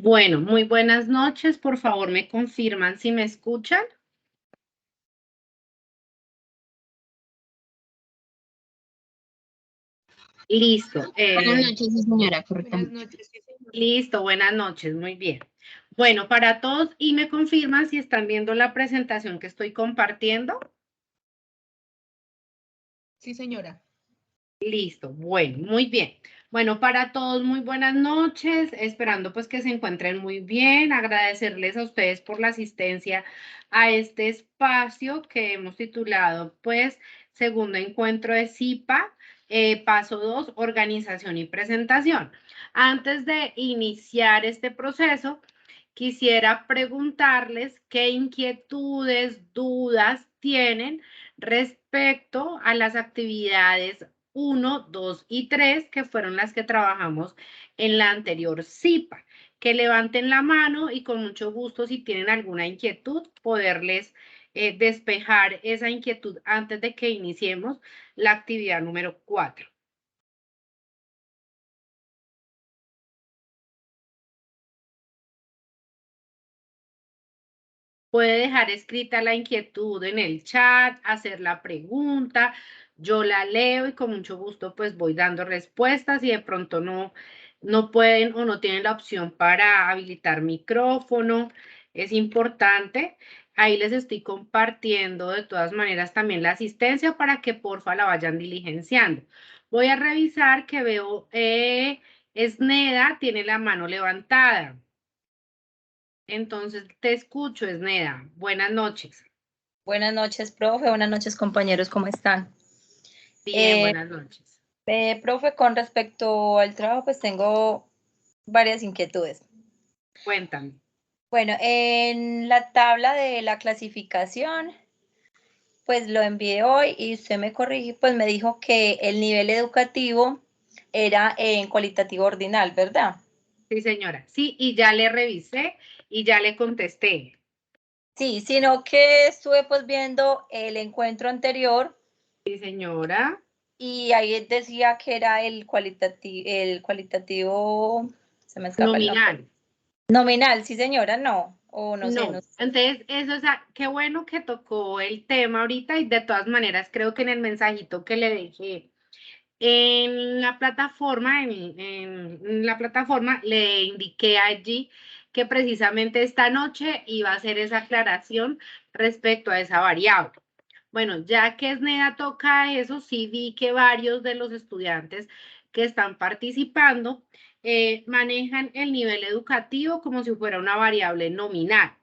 Bueno, muy buenas noches. Por favor, me confirman si me escuchan. Listo. Buenas noches, sí, señora, correctamente. Listo, buenas noches. Muy bien. Bueno, para todos, y me confirman si están viendo la presentación que estoy compartiendo. Sí, señora. Listo, bueno, muy bien. Bueno, para todos, muy buenas noches, esperando pues que se encuentren muy bien, agradecerles a ustedes por la asistencia a este espacio que hemos titulado pues Segundo Encuentro de CIPA, paso 2, organización y presentación. Antes de iniciar este proceso, quisiera preguntarles qué inquietudes, dudas tienen respecto a las actividades 1, 2 y 3, que fueron las que trabajamos en la anterior CIPA. Que levanten la mano y con mucho gusto, si tienen alguna inquietud, poderles despejar esa inquietud antes de que iniciemos la actividad número 4. Puede dejar escrita la inquietud en el chat, hacer la pregunta, yo la leo y con mucho gusto pues voy dando respuestas y de pronto no pueden o no tienen la opción para habilitar micrófono. Es importante. Ahí les estoy compartiendo de todas maneras también la asistencia para que porfa la vayan diligenciando. Voy a revisar que veo Esneda tiene la mano levantada. Entonces, te escucho, Esneda. Buenas noches. Buenas noches, profe. Buenas noches, compañeros. ¿Cómo están? Bien, buenas noches. Profe, con respecto al trabajo, pues tengo varias inquietudes. Cuéntame. Bueno, en la tabla de la clasificación, pues lo envié hoy y usted me corrigió, pues me dijo que el nivel educativo era en cualitativo ordinal, ¿verdad? Sí, señora. Sí, y ya le revisé y ya le contesté. Sí, sino que estuve pues viendo el encuentro anterior. Sí, señora. Y ahí decía que era el cualitativo, se me escapa el nombre. Nominal. Nominal, sí señora, no, o no sé, no No. sé. Entonces, eso es, qué bueno que tocó el tema ahorita y de todas maneras creo que en el mensajito que le dejé en la plataforma, en la plataforma le indiqué allí que precisamente esta noche iba a hacer esa aclaración respecto a esa variable. Bueno, ya que Esneda toca eso, sí vi que varios de los estudiantes que están participando manejan el nivel educativo como si fuera una variable nominal.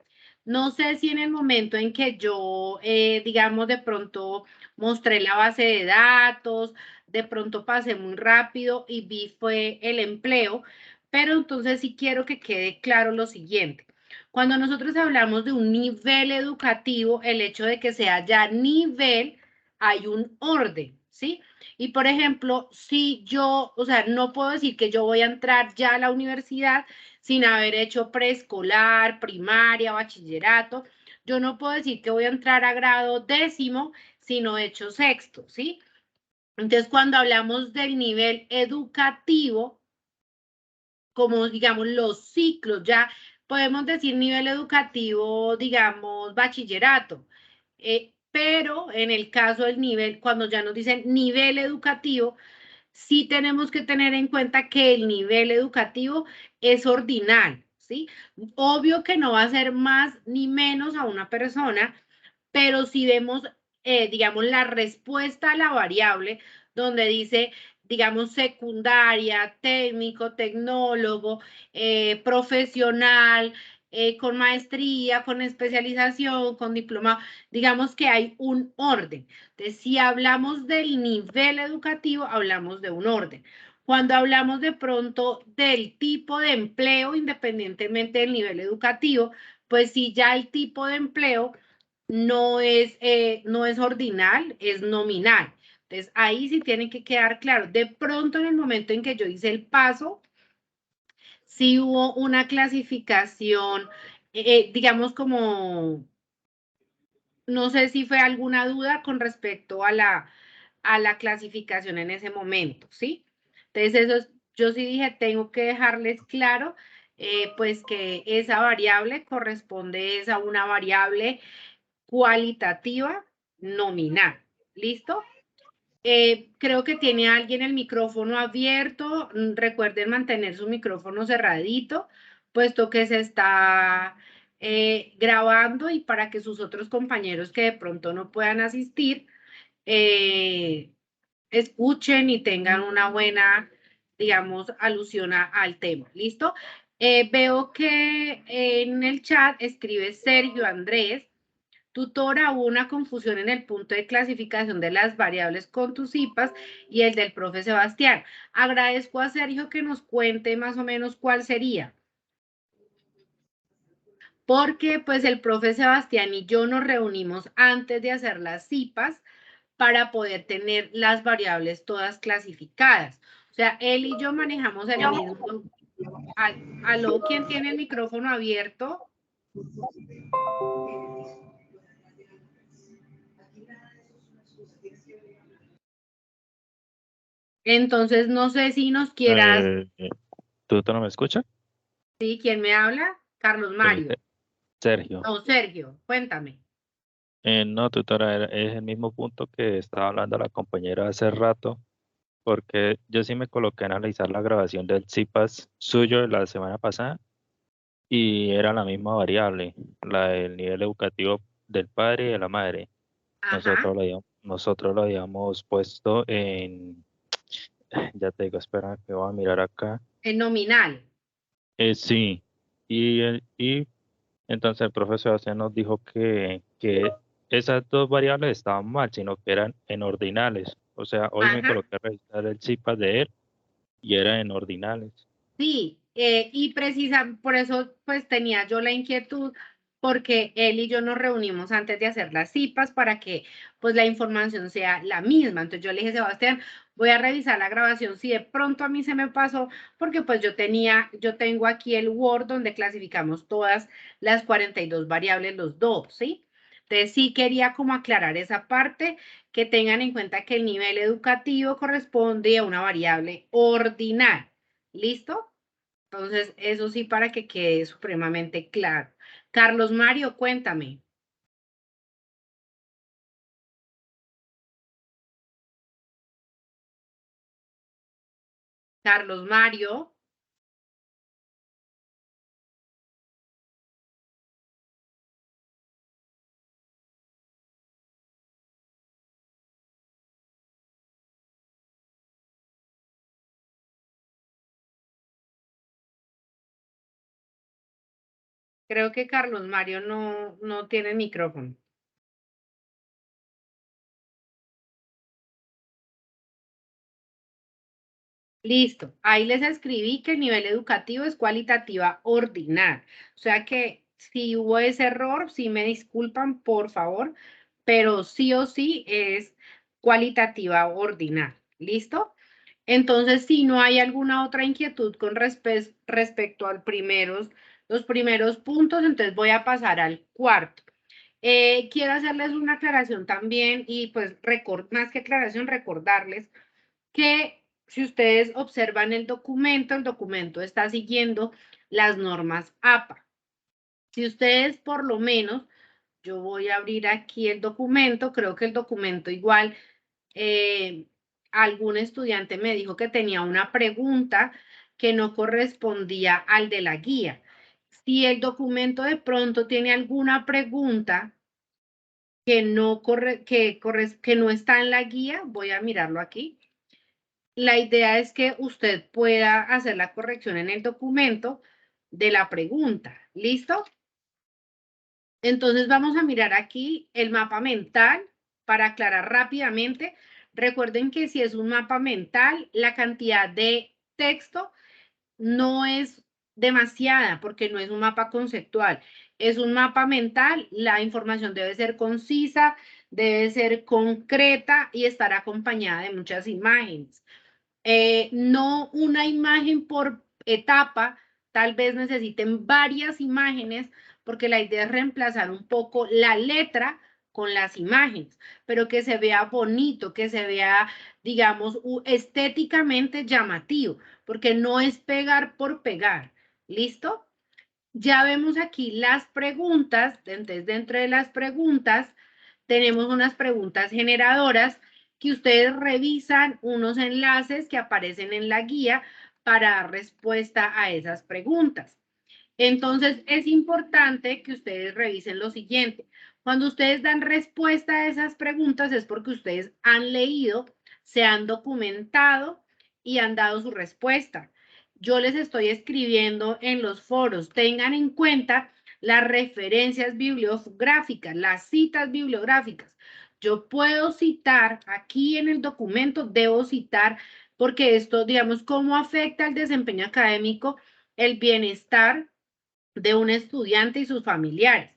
No sé si en el momento en que yo, digamos, de pronto mostré la base de datos, de pronto pasé muy rápido y vi fue el empleo, pero entonces sí quiero que quede claro lo siguiente. Cuando nosotros hablamos de un nivel educativo, el hecho de que sea ya nivel, hay un orden, ¿sí? Y por ejemplo, si yo, o sea, no puedo decir que yo voy a entrar ya a la universidad sin haber hecho preescolar, primaria, bachillerato. Yo no puedo decir que voy a entrar a grado 10º si no he hecho sexto, ¿sí? Entonces, cuando hablamos del nivel educativo, como digamos los ciclos, ya podemos decir nivel educativo, digamos bachillerato, pero en el caso del nivel, cuando ya nos dicen nivel educativo, sí tenemos que tener en cuenta que el nivel educativo es ordinal, ¿sí? Obvio que no va a ser más ni menos a una persona, pero si vemos, digamos, la respuesta a la variable, donde dice, digamos, secundaria, técnico, tecnólogo, profesional, con maestría, con especialización, con diploma, digamos que hay un orden. Entonces, si hablamos del nivel educativo, hablamos de un orden. Cuando hablamos de pronto del tipo de empleo, independientemente del nivel educativo, pues si ya el tipo de empleo no es ordinal, es nominal. Entonces, ahí sí tiene que quedar claro. De pronto, en el momento en que yo hice el paso, sí hubo una clasificación, digamos como, no sé si fue alguna duda con respecto a la clasificación en ese momento, ¿sí? Entonces, yo sí dije, tengo que dejarles claro pues que esa variable corresponde a una variable cualitativa nominal. ¿Listo? Creo que tiene alguien el micrófono abierto. Recuerden mantener su micrófono cerradito, puesto que se está grabando y para que sus otros compañeros que de pronto no puedan asistir, escuchen y tengan una buena, digamos, alusión al tema. ¿Listo? Veo que en el chat escribe Sergio Andrés. Tutora, hubo una confusión en el punto de clasificación de las variables con tus IPAs y el del profe Sebastián. Agradezco a Sergio que nos cuente más o menos cuál sería. Porque pues el profe Sebastián y yo nos reunimos antes de hacer las IPAs para poder tener las variables todas clasificadas. O sea, él y yo manejamos el mismo. ¿Aló? ¿Quién tiene el micrófono abierto? Entonces, no sé si nos quieras... ¿Tú no me escuchas? Sí, ¿quién me habla? Carlos Mario. Sergio. No, Sergio, cuéntame. No, tutora, es el mismo punto que estaba hablando la compañera hace rato, porque yo sí me coloqué a analizar la grabación del CIPAS suyo de la semana pasada y era la misma variable, la del nivel educativo del padre y de la madre. Ajá. Nosotros lo habíamos puesto en, ya te digo, espera que voy a mirar acá. En nominal. Sí, y entonces el profesor Sebastián nos dijo que esas dos variables estaban mal, sino que eran en ordinales. O sea, hoy me Ajá. coloqué a revisar el CIPAS de él y era en ordinales. Sí, y por eso pues tenía yo la inquietud, porque él y yo nos reunimos antes de hacer las CIPAs para que pues la información sea la misma. Entonces yo le dije, Sebastián, voy a revisar la grabación si de pronto a mí se me pasó, porque pues yo tengo aquí el Word donde clasificamos todas las 42 variables los dos, ¿sí? Entonces sí quería como aclarar esa parte, que tengan en cuenta que el nivel educativo corresponde a una variable ordinal. ¿Listo? Entonces, eso sí para que quede supremamente claro. Carlos Mario, cuéntame. Carlos Mario. Creo que Carlos Mario no tiene micrófono. Listo. Ahí les escribí que el nivel educativo es cualitativa ordinal. O sea que si hubo ese error, sí me disculpan, por favor, pero sí o sí es cualitativa ordinal. ¿Listo? Entonces, si no hay alguna otra inquietud con respecto a los primeros puntos, entonces voy a pasar al cuarto. Quiero hacerles una aclaración también y pues más que aclaración, recordarles que si ustedes observan el documento está siguiendo las normas APA. Si ustedes por lo menos, yo voy a abrir aquí el documento, creo que el documento igual, algún estudiante me dijo que tenía una pregunta que no correspondía al de la guía. Si el documento de pronto tiene alguna pregunta que no está en la guía, voy a mirarlo aquí. La idea es que usted pueda hacer la corrección en el documento de la pregunta. ¿Listo? Entonces vamos a mirar aquí el mapa mental para aclarar rápidamente. Recuerden que si es un mapa mental, la cantidad de texto no es demasiada porque no es un mapa conceptual. Es un mapa mental, la información debe ser concisa, debe ser concreta y estar acompañada de muchas imágenes. No una imagen por etapa, tal vez necesiten varias imágenes porque la idea es reemplazar un poco la letra con las imágenes, pero que se vea bonito, que se vea, digamos, estéticamente llamativo, porque no es pegar por pegar. ¿Listo? Ya vemos aquí las preguntas. Entonces, dentro de las preguntas, tenemos unas preguntas generadoras que ustedes revisan unos enlaces que aparecen en la guía para dar respuesta a esas preguntas. Entonces, es importante que ustedes revisen lo siguiente. Cuando ustedes dan respuesta a esas preguntas es porque ustedes han leído, se han documentado y han dado su respuesta. Yo les estoy escribiendo en los foros. Tengan en cuenta las referencias bibliográficas, las citas bibliográficas. Yo puedo citar aquí en el documento, debo citar, porque esto, digamos, cómo afecta el desempeño académico, el bienestar de un estudiante y sus familiares.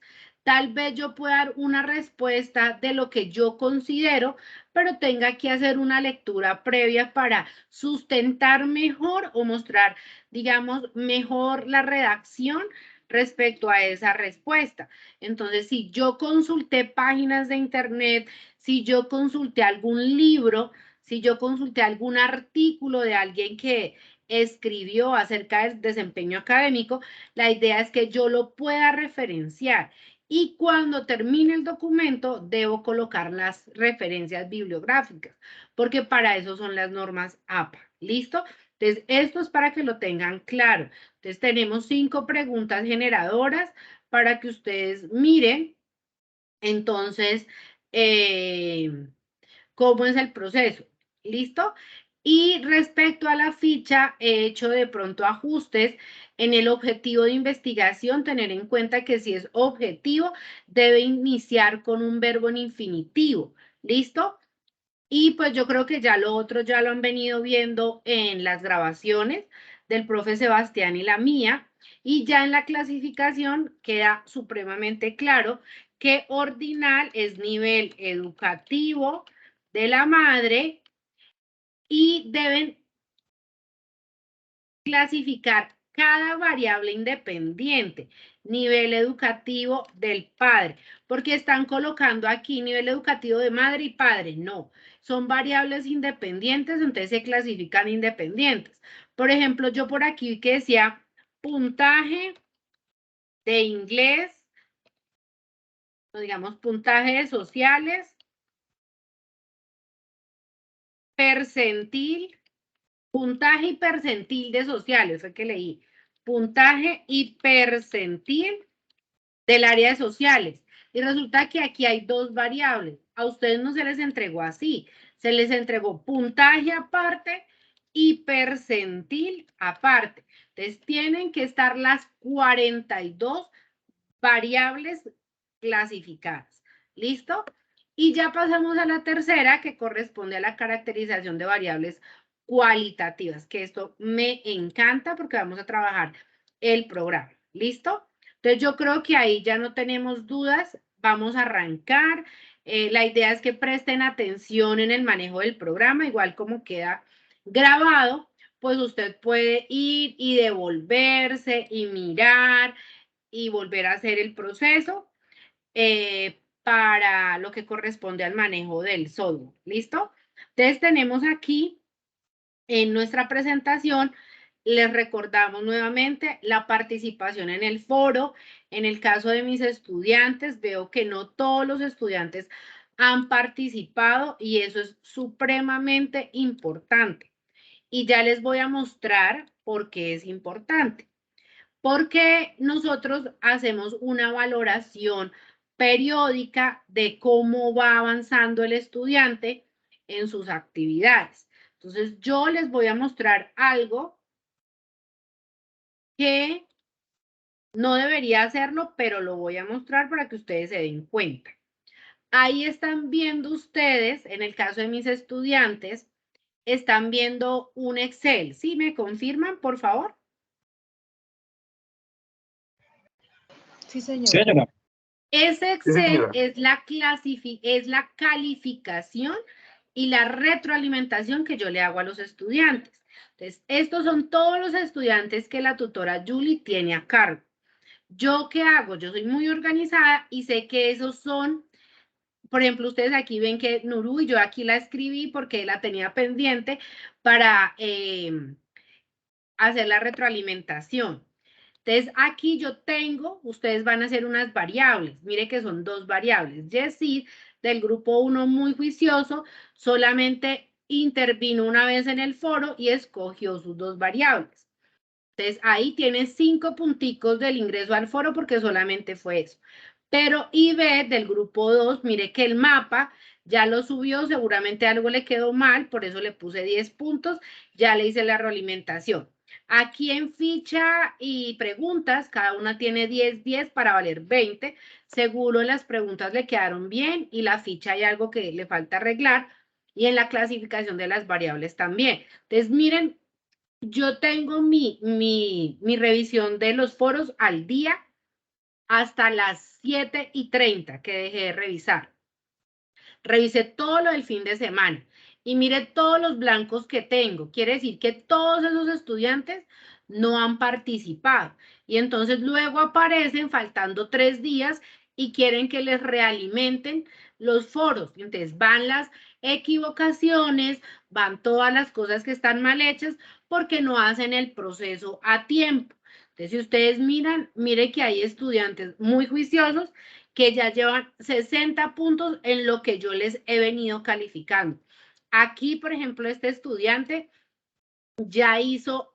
Tal vez yo pueda dar una respuesta de lo que yo considero, pero tenga que hacer una lectura previa para sustentar mejor o mostrar, digamos, mejor la redacción respecto a esa respuesta. Entonces, si yo consulté páginas de internet, si yo consulté algún libro, si yo consulté algún artículo de alguien que escribió acerca del desempeño académico, la idea es que yo lo pueda referenciar y cuando termine el documento debo colocar las referencias bibliográficas, porque para eso son las normas APA. ¿Listo? Entonces, esto es para que lo tengan claro. Entonces, tenemos 5 preguntas generadoras para que ustedes miren. Entonces, ¿cómo es el proceso? ¿Listo? Y respecto a la ficha, he hecho de pronto ajustes en el objetivo de investigación, tener en cuenta que si es objetivo, debe iniciar con un verbo en infinitivo. ¿Listo? Y pues yo creo que ya lo otro ya lo han venido viendo en las grabaciones del profe Sebastián y la mía. Y ya en la clasificación queda supremamente claro que ordinal es nivel educativo de la madre y deben clasificar cada variable independiente, nivel educativo del padre, porque están colocando aquí nivel educativo de madre y padre. No, son variables independientes, entonces se clasifican independientes. Por ejemplo, yo por aquí vi que decía puntaje de inglés, o digamos puntaje de sociales, percentil, puntaje y percentil de sociales, fue que leí. Puntaje y percentil del área de sociales. Y resulta que aquí hay 2 variables. A ustedes no se les entregó así. Se les entregó puntaje aparte y percentil aparte. Entonces, tienen que estar las 42 variables clasificadas. ¿Listo? Y ya pasamos a la tercera, que corresponde a la caracterización de variables cualitativas, que esto me encanta porque vamos a trabajar el programa. ¿Listo? Entonces yo creo que ahí ya no tenemos dudas. Vamos a arrancar. La idea es que presten atención en el manejo del programa, igual como queda grabado, pues usted puede ir y devolverse y mirar y volver a hacer el proceso para lo que corresponde al manejo del software. ¿Listo? Entonces tenemos aquí en nuestra presentación, les recordamos nuevamente la participación en el foro. En el caso de mis estudiantes, veo que no todos los estudiantes han participado y eso es supremamente importante. Y ya les voy a mostrar por qué es importante. Porque nosotros hacemos una valoración periódica de cómo va avanzando el estudiante en sus actividades. Entonces, yo les voy a mostrar algo que no debería hacerlo, pero lo voy a mostrar para que ustedes se den cuenta. Ahí están viendo ustedes, en el caso de mis estudiantes, están viendo un Excel. ¿Sí me confirman, por favor? Sí, señora. Sí, señora. Ese Excel es la calificación y la retroalimentación que yo le hago a los estudiantes. Entonces, estos son todos los estudiantes que la tutora Julie tiene a cargo. ¿Yo qué hago? Yo soy muy organizada y sé que esos son, por ejemplo, ustedes aquí ven que Nuru, y yo aquí la escribí porque la tenía pendiente para hacer la retroalimentación. Entonces, aquí yo tengo, ustedes van a hacer unas variables. Mire que son 2 variables. Yesid, del grupo 1 muy juicioso, solamente intervino una vez en el foro y escogió sus 2 variables. Entonces, ahí tiene 5 punticos del ingreso al foro porque solamente fue eso. Pero IB del grupo 2, mire que el mapa ya lo subió, seguramente algo le quedó mal, por eso le puse 10 puntos, ya le hice la realimentación. Aquí en ficha y preguntas, cada una tiene 10 para valer 20. Seguro las preguntas le quedaron bien y la ficha hay algo que le falta arreglar. Y en la clasificación de las variables también. Entonces, miren, yo tengo mi revisión de los foros al día hasta las 7:30 que dejé de revisar. Revisé todo lo del fin de semana y mire todos los blancos que tengo. Quiere decir que todos esos estudiantes no han participado. Y entonces luego aparecen faltando 3 días y quieren que les realimenten los foros. Entonces van las equivocaciones, van todas las cosas que están mal hechas porque no hacen el proceso a tiempo. Entonces, si ustedes miran, mire que hay estudiantes muy juiciosos que ya llevan 60 puntos en lo que yo les he venido calificando. Aquí, por ejemplo, este estudiante ya hizo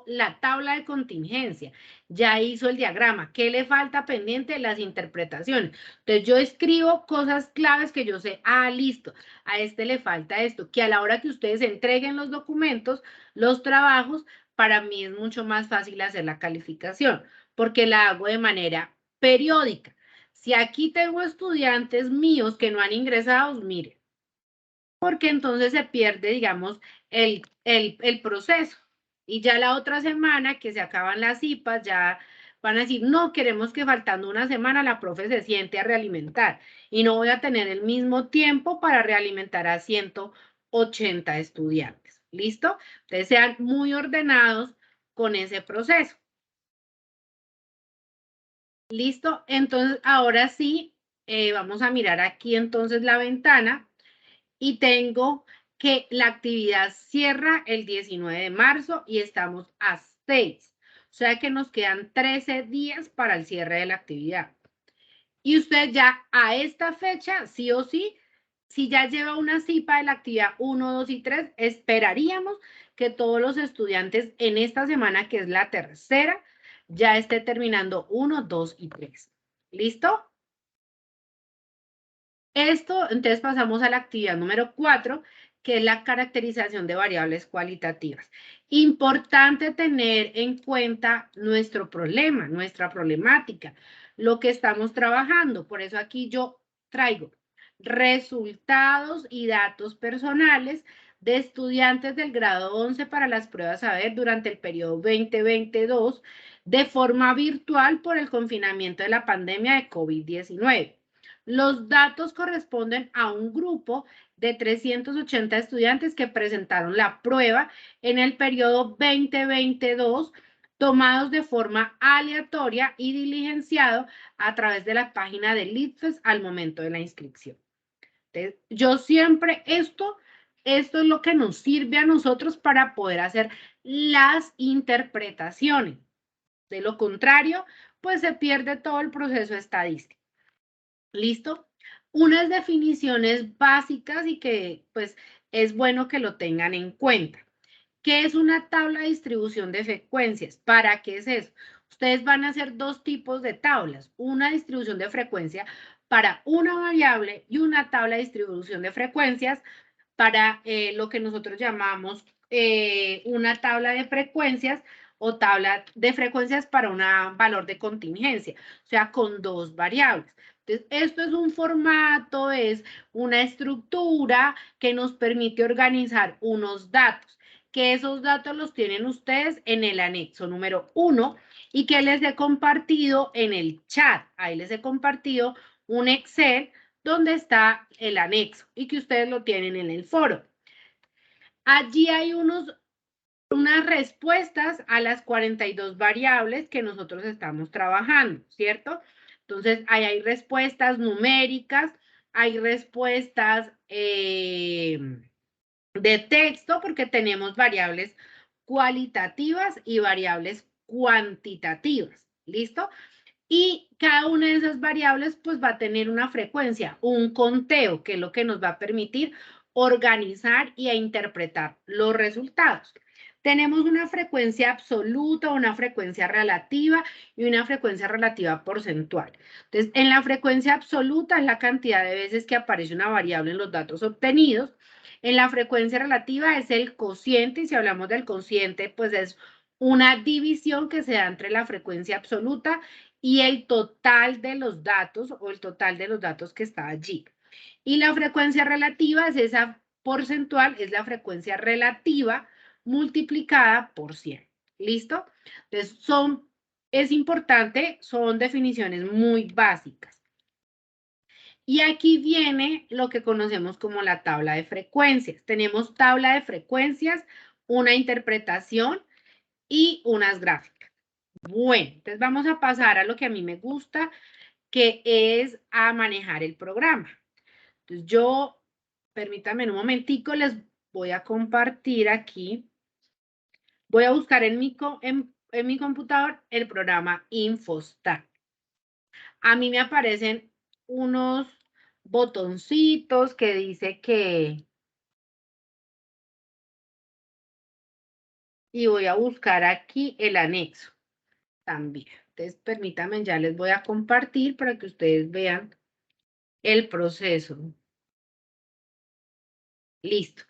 la tabla de contingencia, ya hizo el diagrama. ¿Qué le falta pendiente? Las interpretaciones. Entonces, yo escribo cosas claves que yo sé, listo, a este le falta esto, que a la hora que ustedes entreguen los documentos, los trabajos, para mí es mucho más fácil hacer la calificación, porque la hago de manera periódica. Si aquí tengo estudiantes míos que no han ingresado, mire, porque entonces se pierde, digamos, el proceso. Y ya la otra semana que se acaban las IPAs, ya van a decir, no, queremos que faltando una semana la profe se siente a realimentar y no voy a tener el mismo tiempo para realimentar a 180 estudiantes. ¿Listo? Entonces sean muy ordenados con ese proceso. ¿Listo? Entonces, ahora sí, vamos a mirar aquí entonces la ventana y tengo que la actividad cierra el 19 de marzo y estamos a 6. O sea que nos quedan 13 días para el cierre de la actividad. Y usted ya a esta fecha, sí o sí, si ya lleva una CIPA de la actividad 1, 2 y 3, esperaríamos que todos los estudiantes en esta semana, que es la tercera, ya esté terminando 1, 2 y 3. ¿Listo? Esto, entonces pasamos a la actividad número 4, que es la caracterización de variables cualitativas. Importante tener en cuenta nuestro problema, nuestra problemática, lo que estamos trabajando. Por eso aquí yo traigo resultados y datos personales de estudiantes del grado 11 para las pruebas saber durante el periodo 2022 de forma virtual por el confinamiento de la pandemia de COVID-19. Los datos corresponden a un grupo de 380 estudiantes que presentaron la prueba en el periodo 2022, tomados de forma aleatoria y diligenciado a través de la página del ITFES al momento de la inscripción. Entonces, yo siempre, esto es lo que nos sirve a nosotros para poder hacer las interpretaciones. De lo contrario, pues se pierde todo el proceso estadístico. ¿Listo? Unas definiciones básicas y que pues es bueno que lo tengan en cuenta. ¿Qué es una tabla de distribución de frecuencias? ¿Para qué es eso? Ustedes van a hacer 2 tipos de tablas. Una distribución de frecuencia para una variable y una tabla de distribución de frecuencias para lo que nosotros llamamos una tabla de frecuencias o tabla de frecuencias para un valor de contingencia, o sea, con 2 variables. Entonces, esto es un formato, es una estructura que nos permite organizar unos datos, que esos datos los tienen ustedes en el anexo número 1 y que les he compartido en el chat. Ahí les he compartido un Excel donde está el anexo y que ustedes lo tienen en el foro. Allí hay unas respuestas a las 42 variables que nosotros estamos trabajando, ¿cierto? Entonces, ahí hay respuestas numéricas, hay respuestas de texto, porque tenemos variables cualitativas y variables cuantitativas, ¿listo? Y cada una de esas variables pues va a tener una frecuencia, un conteo, que es lo que nos va a permitir organizar y a interpretar los resultados. Tenemos una frecuencia absoluta, una frecuencia relativa y una frecuencia relativa porcentual. Entonces, en la frecuencia absoluta es la cantidad de veces que aparece una variable en los datos obtenidos. En la frecuencia relativa es el cociente, y si hablamos del cociente, pues es una división que se da entre la frecuencia absoluta y el total de los datos o el total de los datos que está allí. Y la frecuencia relativa es esa porcentual, es la frecuencia relativa multiplicada por 100. ¿Listo? Entonces, es importante, son definiciones muy básicas. Y aquí viene lo que conocemos como la tabla de frecuencias. Tenemos tabla de frecuencias, una interpretación y unas gráficas. Bueno, entonces vamos a pasar a lo que a mí me gusta, que es a manejar el programa. Entonces yo, permítanme un momentico, les voy a compartir aquí. Voy a buscar en mi computador el programa Infostat. A mí me aparecen unos botoncitos que dice que... Y voy a buscar aquí el anexo también. Entonces, permítanme, ya les voy a compartir para que ustedes vean el proceso. Listo.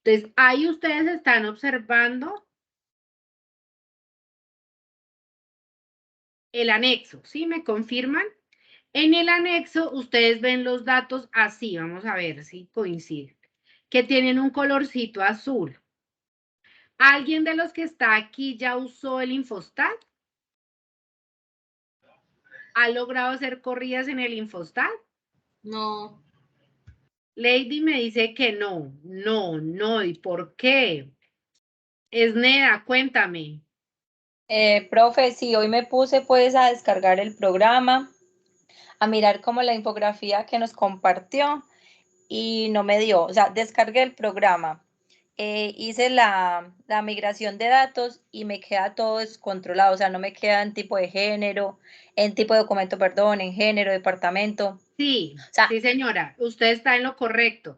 Entonces, ahí ustedes están observando el anexo, ¿sí? ¿Me confirman? En el anexo, ustedes ven los datos así, vamos a ver si coinciden, que tienen un colorcito azul. ¿Alguien de los que está aquí ya usó el Infostat? ¿Ha logrado hacer corridas en el Infostat? No. Lady me dice que no, no, ¿y por qué? Esneda, cuéntame. Profe, sí, hoy me puse pues a descargar el programa, a mirar como la infografía que nos compartió y no me dio, o sea, descargué el programa, hice la migración de datos y me queda todo descontrolado, o sea, no me queda en tipo de género, en tipo de documento, perdón, en género, departamento. Sí, O sea, sí señora, usted está en lo correcto.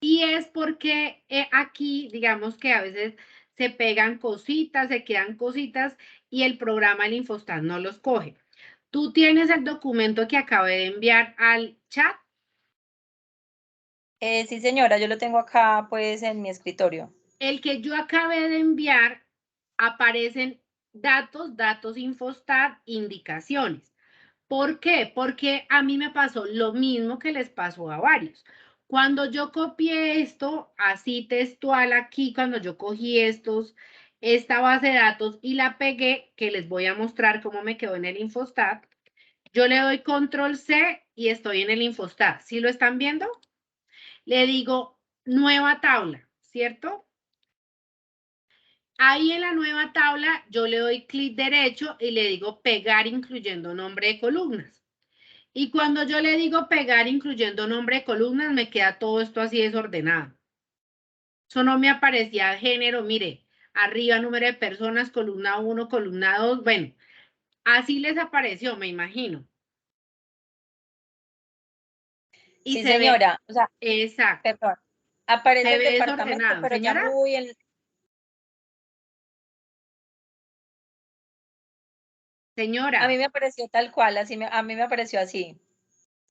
Y es porque aquí, digamos que a veces se pegan cositas, se quedan cositas y el programa, el Infostat, no los coge. ¿Tú tienes el documento que acabé de enviar al chat? sí señora, yo lo tengo acá pues en mi escritorio. El que yo acabé de enviar, aparecen datos Infostat, indicaciones. ¿Por qué? Porque a mí me pasó lo mismo que les pasó a varios. Cuando yo copié esto, así textual aquí, cuando yo cogí esta base de datos y la pegué, que les voy a mostrar cómo me quedó en el Infostat, yo le doy control C y estoy en el Infostat. ¿Sí lo están viendo? Le digo nueva tabla, ¿cierto? Ahí en la nueva tabla yo le doy clic derecho y le digo pegar incluyendo nombre de columnas. Y cuando yo le digo pegar incluyendo nombre de columnas, me queda todo esto así desordenado. Eso no me aparecía género, mire, arriba número de personas, columna 1, columna 2, bueno, así les apareció, me imagino. Y Sí se ve, señora, o sea, exacto, perdón, aparece se el ve departamento, desordenado. pero ya Señora, muy en... A mí señora, me apareció tal cual, a mí me apareció así.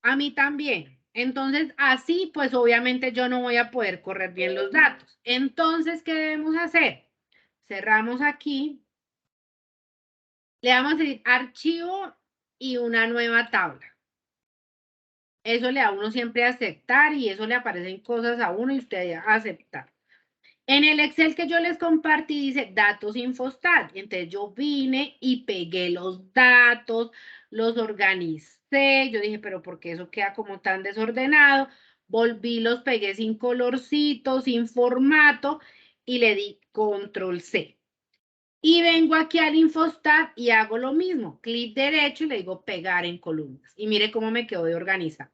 a mí también. Entonces, así, pues obviamente yo no voy a poder correr bien los datos. Entonces, ¿qué debemos hacer? Cerramos aquí. Le damos a decir archivo y una nueva tabla. Eso le da a uno siempre a aceptar y eso le aparecen cosas a uno y usted a aceptar. En el Excel que yo les compartí dice datos Infostat. Entonces yo vine y pegué los datos, los organicé. Yo dije, pero ¿por qué eso queda como tan desordenado? Volví, los pegué sin colorcito, sin formato y le di control C. Y vengo aquí al Infostat y hago lo mismo. Clic derecho y le digo pegar en columnas. Y mire cómo me quedó de organizado.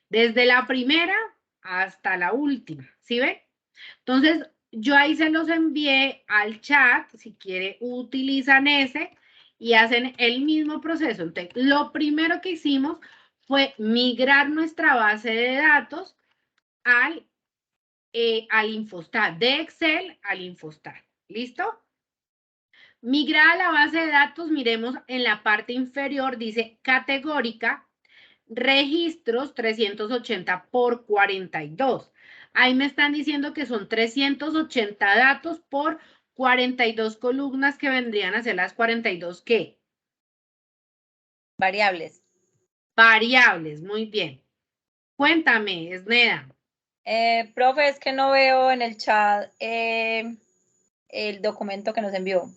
Desde la primera hasta la última. ¿Sí ve? Entonces, yo ahí se los envié al chat, si quiere utilizan ese y hacen el mismo proceso. Entonces, lo primero que hicimos fue migrar nuestra base de datos al Infostat, de Excel al Infostat. ¿Listo? Migrar a la base de datos, miremos en la parte inferior, dice categórica, registros 380 por 42. Ahí me están diciendo que son 380 datos por 42 columnas que vendrían a ser las 42, ¿qué? Variables. Variables, muy bien. Cuéntame, Esneda. Profe, es que no veo en el chat el documento que nos envió.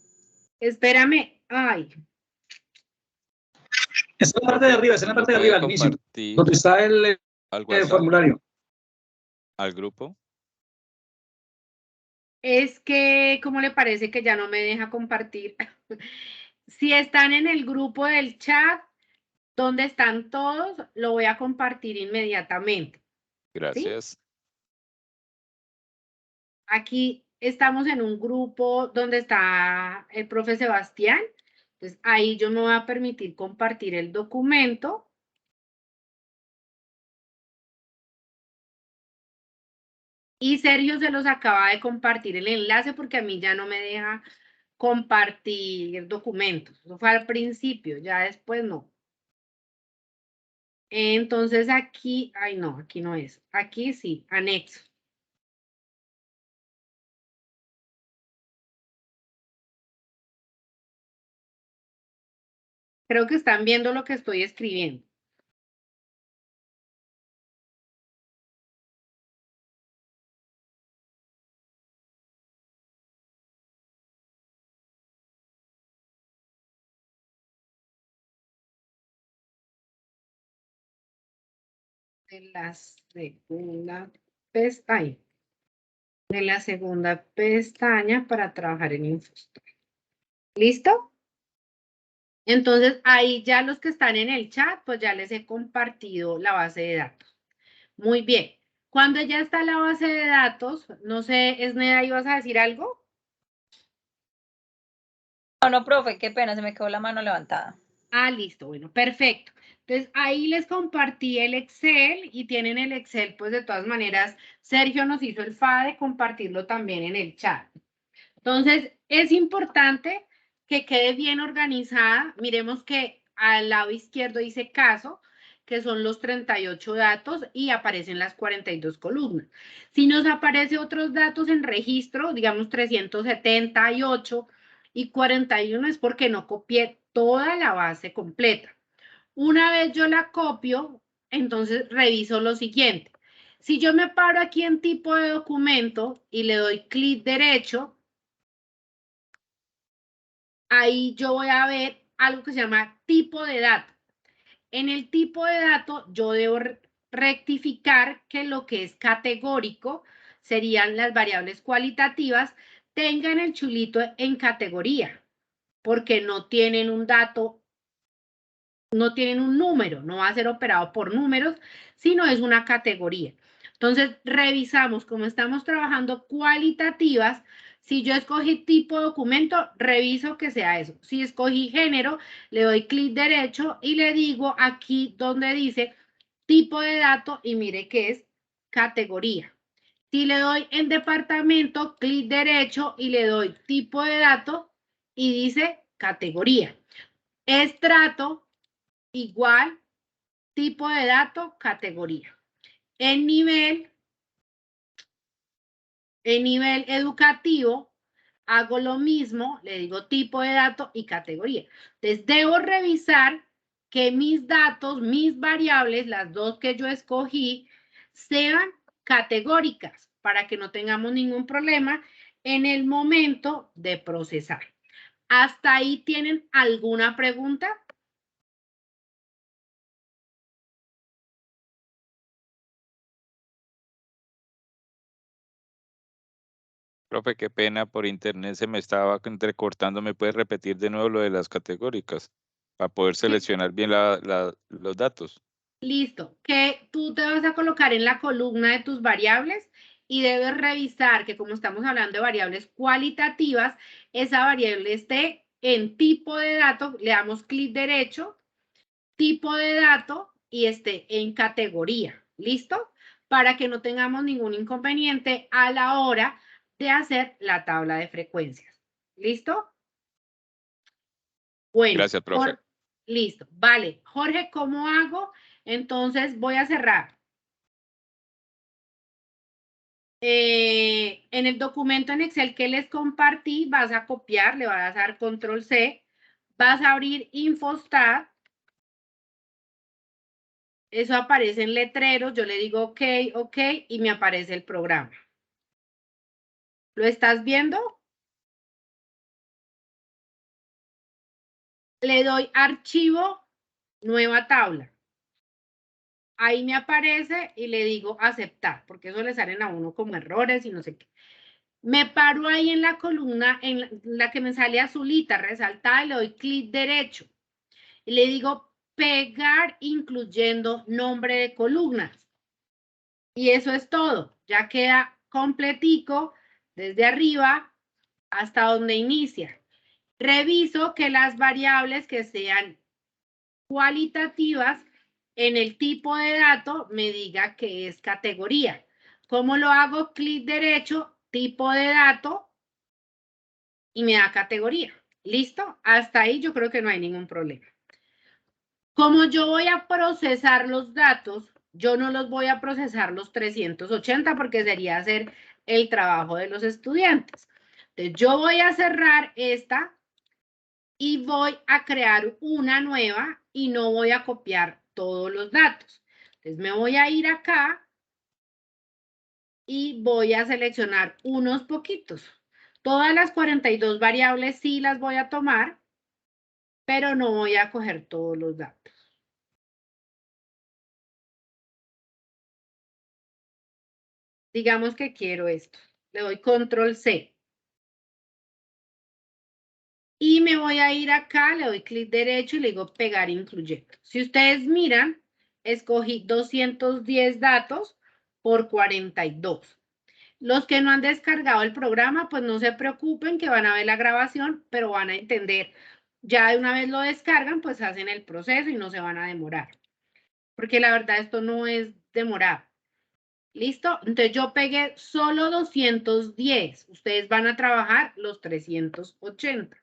Espérame, ay. Está en la parte de arriba, está en la parte de arriba, al inicio, donde está el formulario. ¿Al grupo? Es que, ¿cómo le parece que ya no me deja compartir? Si están en el grupo del chat, donde están todos, lo voy a compartir inmediatamente. Gracias. ¿Sí? Aquí estamos en un grupo donde está el profe Sebastián. Entonces, ahí yo me voy a permitir compartir el documento. Y Sergio se los acaba de compartir el enlace porque a mí ya no me deja compartir documentos. Eso fue al principio, ya después no. Entonces aquí, ay no, aquí no es. Aquí sí, anexo. Creo que están viendo lo que estoy escribiendo. De la segunda pestaña. De la segunda pestaña para trabajar en Infostat. ¿Listo? Entonces, ahí ya los que están en el chat, pues ya les he compartido la base de datos. Muy bien. Cuando ya está la base de datos, no sé, Esneda, ¿ibas a decir algo? No, profe, qué pena, se me quedó la mano levantada. Ah, listo, bueno, perfecto. Entonces, ahí les compartí el Excel y tienen el Excel, pues de todas maneras, Sergio nos hizo el favor de compartirlo también en el chat. Entonces, es importante que quede bien organizada. Miremos que al lado izquierdo dice caso, que son los 38 datos y aparecen las 42 columnas. Si nos aparece otros datos en registro, digamos 378 y 41, es porque no copié toda la base completa. Una vez yo la copio, entonces reviso lo siguiente. Si yo me paro aquí en tipo de documento y le doy clic derecho, ahí yo voy a ver algo que se llama tipo de dato. En el tipo de dato yo debo rectificar que lo que es categórico serían las variables cualitativas, tengan el chulito en categoría, porque no tienen un dato, no tienen un número, no va a ser operado por números, sino es una categoría. Entonces, revisamos cómo estamos trabajando cualitativas. Si yo escogí tipo de documento, reviso que sea eso. Si escogí género, le doy clic derecho y le digo aquí donde dice tipo de dato y mire que es categoría. Si le doy en departamento, clic derecho y le doy tipo de dato y dice categoría. Estrato igual tipo de dato, categoría. En nivel educativo, hago lo mismo, le digo tipo de dato y categoría. Entonces, debo revisar que mis datos, mis variables, las dos que yo escogí, sean categóricas para que no tengamos ningún problema en el momento de procesar. ¿Hasta ahí tienen alguna pregunta? Profe, qué pena, por internet se me estaba entrecortando. ¿Me puedes repetir de nuevo lo de las categóricas para poder seleccionar bien los datos? Listo, que tú te vas a colocar en la columna de tus variables y debes revisar que como estamos hablando de variables cualitativas, esa variable esté en tipo de dato, le damos clic derecho, tipo de dato y esté en categoría. ¿Listo? Para que no tengamos ningún inconveniente a la hora de hacer la tabla de frecuencias. ¿Listo? Bueno. Gracias, profe. Listo. Vale. Jorge, ¿cómo hago? Entonces voy a cerrar. En el documento en Excel que les compartí, vas a copiar, le vas a dar control C, vas a abrir Infostat, eso aparece en letreros, yo le digo OK, OK, y me aparece el programa. ¿Lo estás viendo? Le doy archivo, nueva tabla. Ahí me aparece y le digo aceptar, porque eso le salen a uno como errores y no sé qué. Me paro ahí en la columna, en la que me sale azulita, resaltada, y le doy clic derecho. Y le digo pegar incluyendo nombre de columnas. Y eso es todo. Ya queda completico desde arriba hasta donde inicia. Reviso que las variables que sean cualitativas en el tipo de dato me diga que es categoría. ¿Cómo lo hago? Clic derecho, tipo de dato, y me da categoría. ¿Listo? Hasta ahí yo creo que no hay ningún problema. Como yo voy a procesar los datos, yo no los voy a procesar los 380 porque sería hacer el trabajo de los estudiantes. Entonces, yo voy a cerrar esta y voy a crear una nueva y no voy a copiar todos los datos. Entonces, me voy a ir acá y voy a seleccionar unos poquitos. Todas las 42 variables sí las voy a tomar, pero no voy a coger todos los datos. Digamos que quiero esto. Le doy control C. Y me voy a ir acá, le doy clic derecho y le digo pegar incluyendo. Si ustedes miran, escogí 210 datos por 42. Los que no han descargado el programa, pues no se preocupen que van a ver la grabación, pero van a entender. Ya de una vez lo descargan, pues hacen el proceso y no se van a demorar. Porque la verdad esto no es demorado. ¿Listo? Entonces yo pegué solo 210. Ustedes van a trabajar los 380.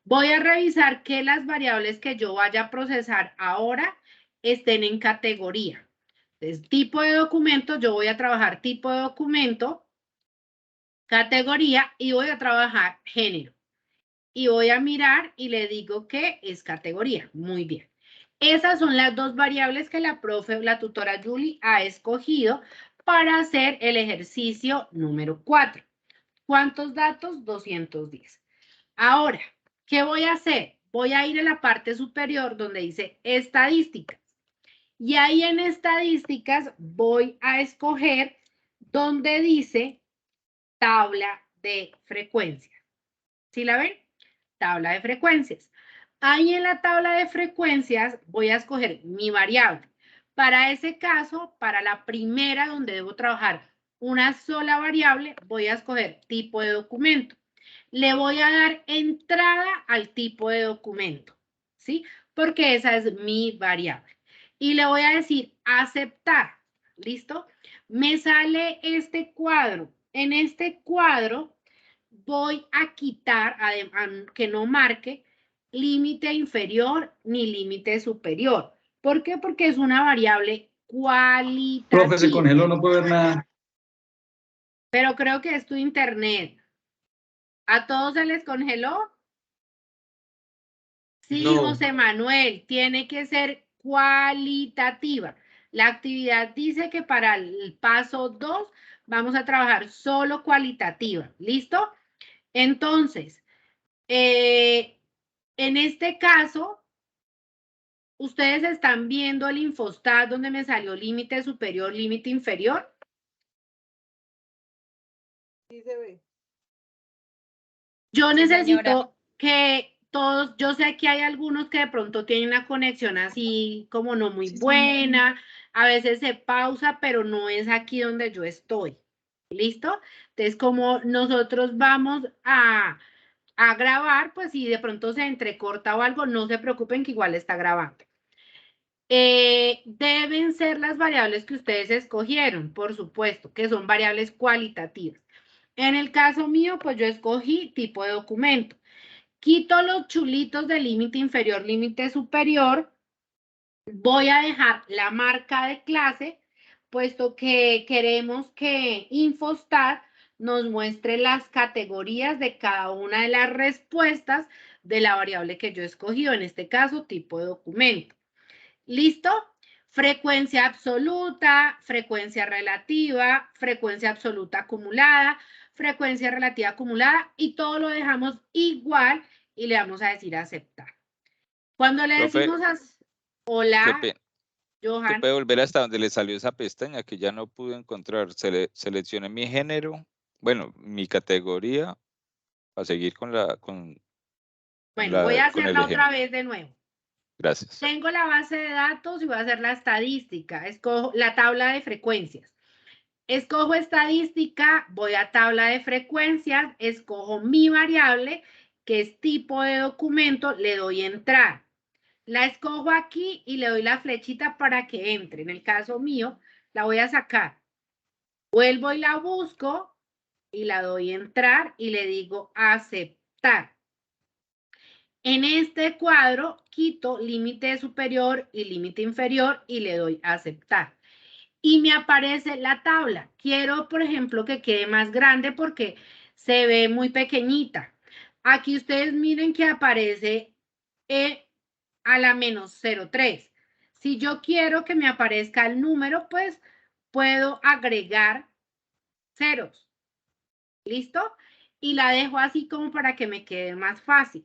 Voy a revisar que las variables que yo vaya a procesar ahora estén en categoría. Entonces, tipo de documento, yo voy a trabajar tipo de documento, categoría y voy a trabajar género. Y voy a mirar y le digo que es categoría. Muy bien. Esas son las dos variables que la profe, la tutora Julie ha escogido para hacer el ejercicio número 4. ¿Cuántos datos? 210. Ahora, ¿qué voy a hacer? Voy a ir a la parte superior donde dice estadísticas. Y ahí en estadísticas voy a escoger donde dice tabla de frecuencias. ¿Sí la ven? Tabla de frecuencias. Ahí en la tabla de frecuencias voy a escoger mi variable. Para ese caso, para la primera donde debo trabajar una sola variable, voy a escoger tipo de documento. Le voy a dar entrada al tipo de documento, ¿sí? Porque esa es mi variable. Y le voy a decir aceptar, ¿listo? Me sale este cuadro. En este cuadro voy a quitar, que no marque límite inferior ni límite superior. ¿Por qué? Porque es una variable cualitativa. Profe, se congeló, no puedo ver nada. Pero creo que es tu internet. ¿A todos se les congeló? Sí, no. José Manuel, tiene que ser cualitativa. La actividad dice que para el paso 2 vamos a trabajar solo cualitativa. ¿Listo? Entonces, en este caso, ¿ustedes están viendo el Infostat donde me salió límite superior, límite inferior? Sí se ve. Yo Sí, necesito señora. que todos, yo sé que hay algunos que de pronto tienen una conexión así como no muy buena, a veces se pausa, pero no es aquí donde yo estoy, ¿Listo? Entonces, como nosotros vamos a grabar, pues si de pronto se entrecorta o algo, no se preocupen que igual está grabando. Deben ser las variables que ustedes escogieron, por supuesto, que son variables cualitativas. En el caso mío, pues yo escogí tipo de documento. Quito los chulitos de límite inferior, límite superior. Voy a dejar la marca de clase, puesto que queremos que Infostat nos muestre las categorías de cada una de las respuestas de la variable que yo he escogido, en este caso, tipo de documento. ¿Listo? Frecuencia absoluta, frecuencia relativa, frecuencia absoluta acumulada, frecuencia relativa acumulada, y todo lo dejamos igual y le vamos a decir aceptar. Cuando le decimos hola, Johan. ¿Tú puedes volver hasta donde le salió esa pestaña que ya no pude encontrar? Seleccioné mi género, bueno, mi categoría, a seguir con la... Bueno, voy a hacerla otra vez de nuevo. Gracias. Tengo la base de datos y voy a hacer la estadística. Escojo la tabla de frecuencias. Escojo estadística, voy a tabla de frecuencias, escojo mi variable, que es tipo de documento, le doy entrar. La escojo aquí y le doy la flechita para que entre. En el caso mío, la voy a sacar. Vuelvo y la busco y la doy entrar y le digo aceptar. En este cuadro quito límite superior y límite inferior y le doy aceptar. Y me aparece la tabla. Quiero, por ejemplo, que quede más grande porque se ve muy pequeñita. Aquí ustedes miren que aparece a la menos 0,3. Si yo quiero que me aparezca el número, pues puedo agregar ceros. ¿Listo? Y la dejo así como para que me quede más fácil.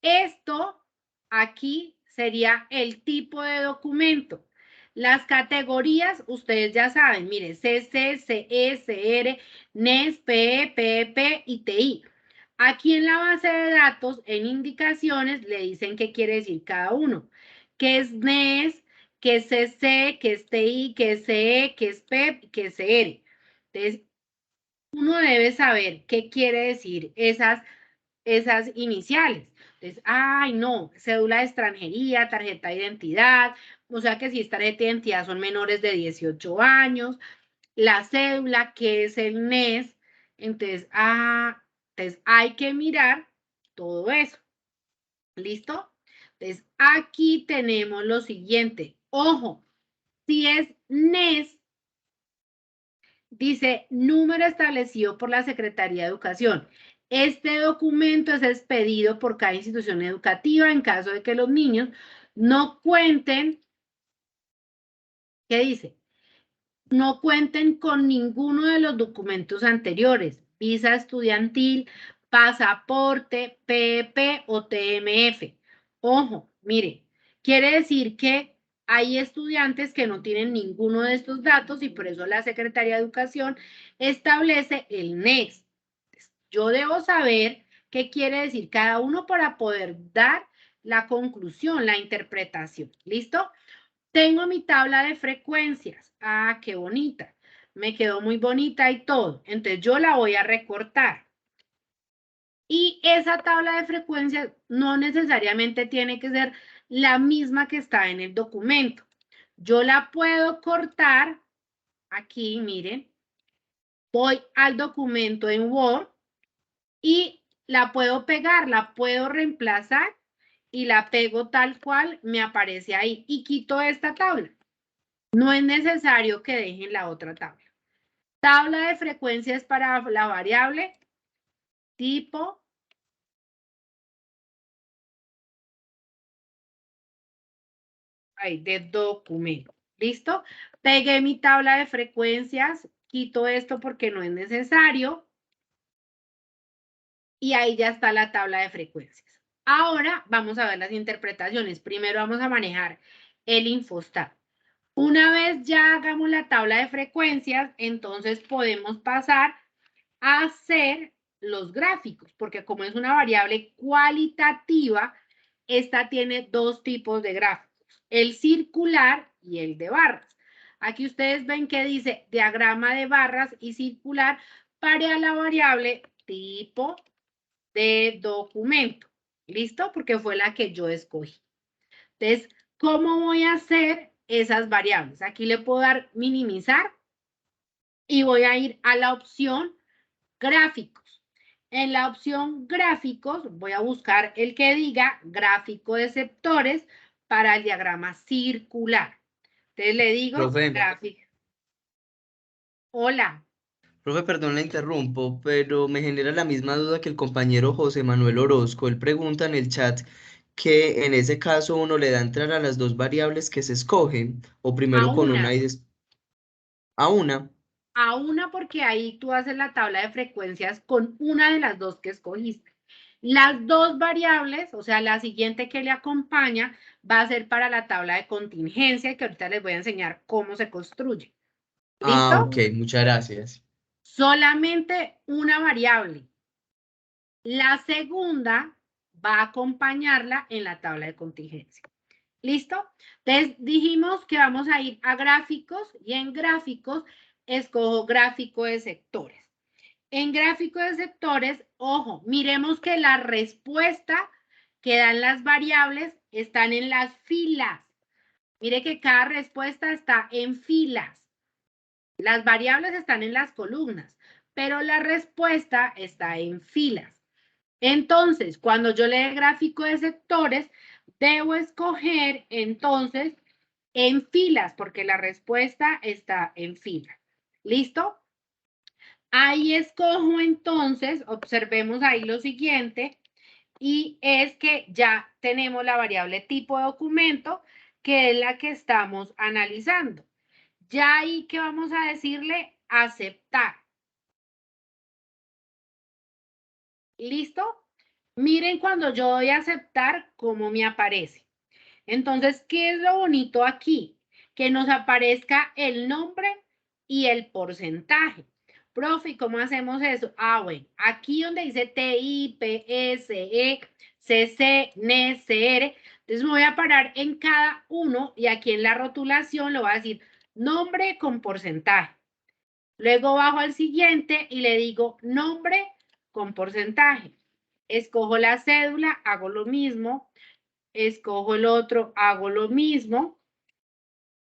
Esto aquí sería el tipo de documento. Las categorías, ustedes ya saben, mire, CC, CE, CR, NES, PE, PEP y TI. Aquí en la base de datos, en indicaciones, le dicen qué quiere decir cada uno. ¿Qué es NES? ¿Qué es CC? ¿Qué es TI? ¿Qué es CE? ¿Qué es PEP? ¿Qué es CR? Entonces, uno debe saber qué quiere decir esas iniciales. Entonces, ay, no, cédula de extranjería, tarjeta de identidad, o sea que si es tarjeta de identidad son menores de 18 años, la cédula, que es el NES, entonces hay que mirar todo eso. ¿Listo? Entonces, aquí tenemos lo siguiente. Ojo, si es NES, dice número establecido por la Secretaría de Educación. Este documento es expedido por cada institución educativa en caso de que los niños no cuenten, ¿qué dice? No cuenten con ninguno de los documentos anteriores, visa estudiantil, pasaporte, PEP o TMF. Ojo, mire, quiere decir que hay estudiantes que no tienen ninguno de estos datos y por eso la Secretaría de Educación establece el NES. Yo debo saber qué quiere decir cada uno para poder dar la conclusión, la interpretación. ¿Listo? Tengo mi tabla de frecuencias. Ah, qué bonita. Me quedó muy bonita y todo. Entonces yo la voy a recortar. Y esa tabla de frecuencias no necesariamente tiene que ser la misma que está en el documento. Yo la puedo cortar. Aquí, miren. Voy al documento en Word y la puedo pegar, la puedo reemplazar y la pego tal cual me aparece ahí y quito esta tabla. No es necesario que dejen la otra tabla. Tabla de frecuencias para la variable tipo de documento. ¿Listo? Pegué mi tabla de frecuencias, quito esto porque no es necesario. Y ahí ya está la tabla de frecuencias. Ahora vamos a ver las interpretaciones. Primero vamos a manejar el Infostat. Una vez ya hagamos la tabla de frecuencias, entonces podemos pasar a hacer los gráficos, porque como es una variable cualitativa, esta tiene dos tipos de gráficos, el circular y el de barras. Aquí ustedes ven que dice diagrama de barras y circular para la variable tipo de documento. ¿Listo? Porque fue la que yo escogí. Entonces, ¿cómo voy a hacer esas variables? Aquí le puedo dar minimizar y voy a ir a la opción gráficos. En la opción gráficos voy a buscar el que diga gráfico de sectores para el diagrama circular. Entonces le digo gráfico. Hola. Profe, perdón, la interrumpo, pero me genera la misma duda que el compañero José Manuel Orozco. Él pregunta en el chat que en ese caso uno le da entrar a las dos variables que se escogen, o primero con una y después a una. A una porque ahí tú haces la tabla de frecuencias con una de las dos que escogiste. Las dos variables, o sea, la siguiente que le acompaña, va a ser para la tabla de contingencia, que ahorita les voy a enseñar cómo se construye. ¿Listo? Ah, ok, muchas gracias. Solamente una variable. La segunda va a acompañarla en la tabla de contingencia. ¿Listo? Entonces dijimos que vamos a ir a gráficos y en gráficos escojo gráfico de sectores. En gráfico de sectores, ojo, miremos que la respuesta que dan las variables están en las filas. Mire que cada respuesta está en filas. Las variables están en las columnas, pero la respuesta está en filas. Entonces, cuando yo le dé gráfico de sectores, debo escoger entonces en filas, porque la respuesta está en fila. ¿Listo? Ahí escojo entonces, observemos ahí lo siguiente, y es que ya tenemos la variable tipo de documento, que es la que estamos analizando. Ya ahí que vamos a decirle aceptar. ¿Listo? Miren cuando yo doy a aceptar cómo me aparece. Entonces, ¿qué es lo bonito aquí? Que nos aparezca el nombre y el porcentaje. Profe, ¿cómo hacemos eso? Ah, bueno, aquí donde dice TI, PSE, CC, NE, CR, entonces me voy a parar en cada uno y aquí en la rotulación lo voy a decir nombre con porcentaje. Luego bajo al siguiente y le digo nombre con porcentaje. Escojo la cédula, hago lo mismo. Escojo el otro, hago lo mismo.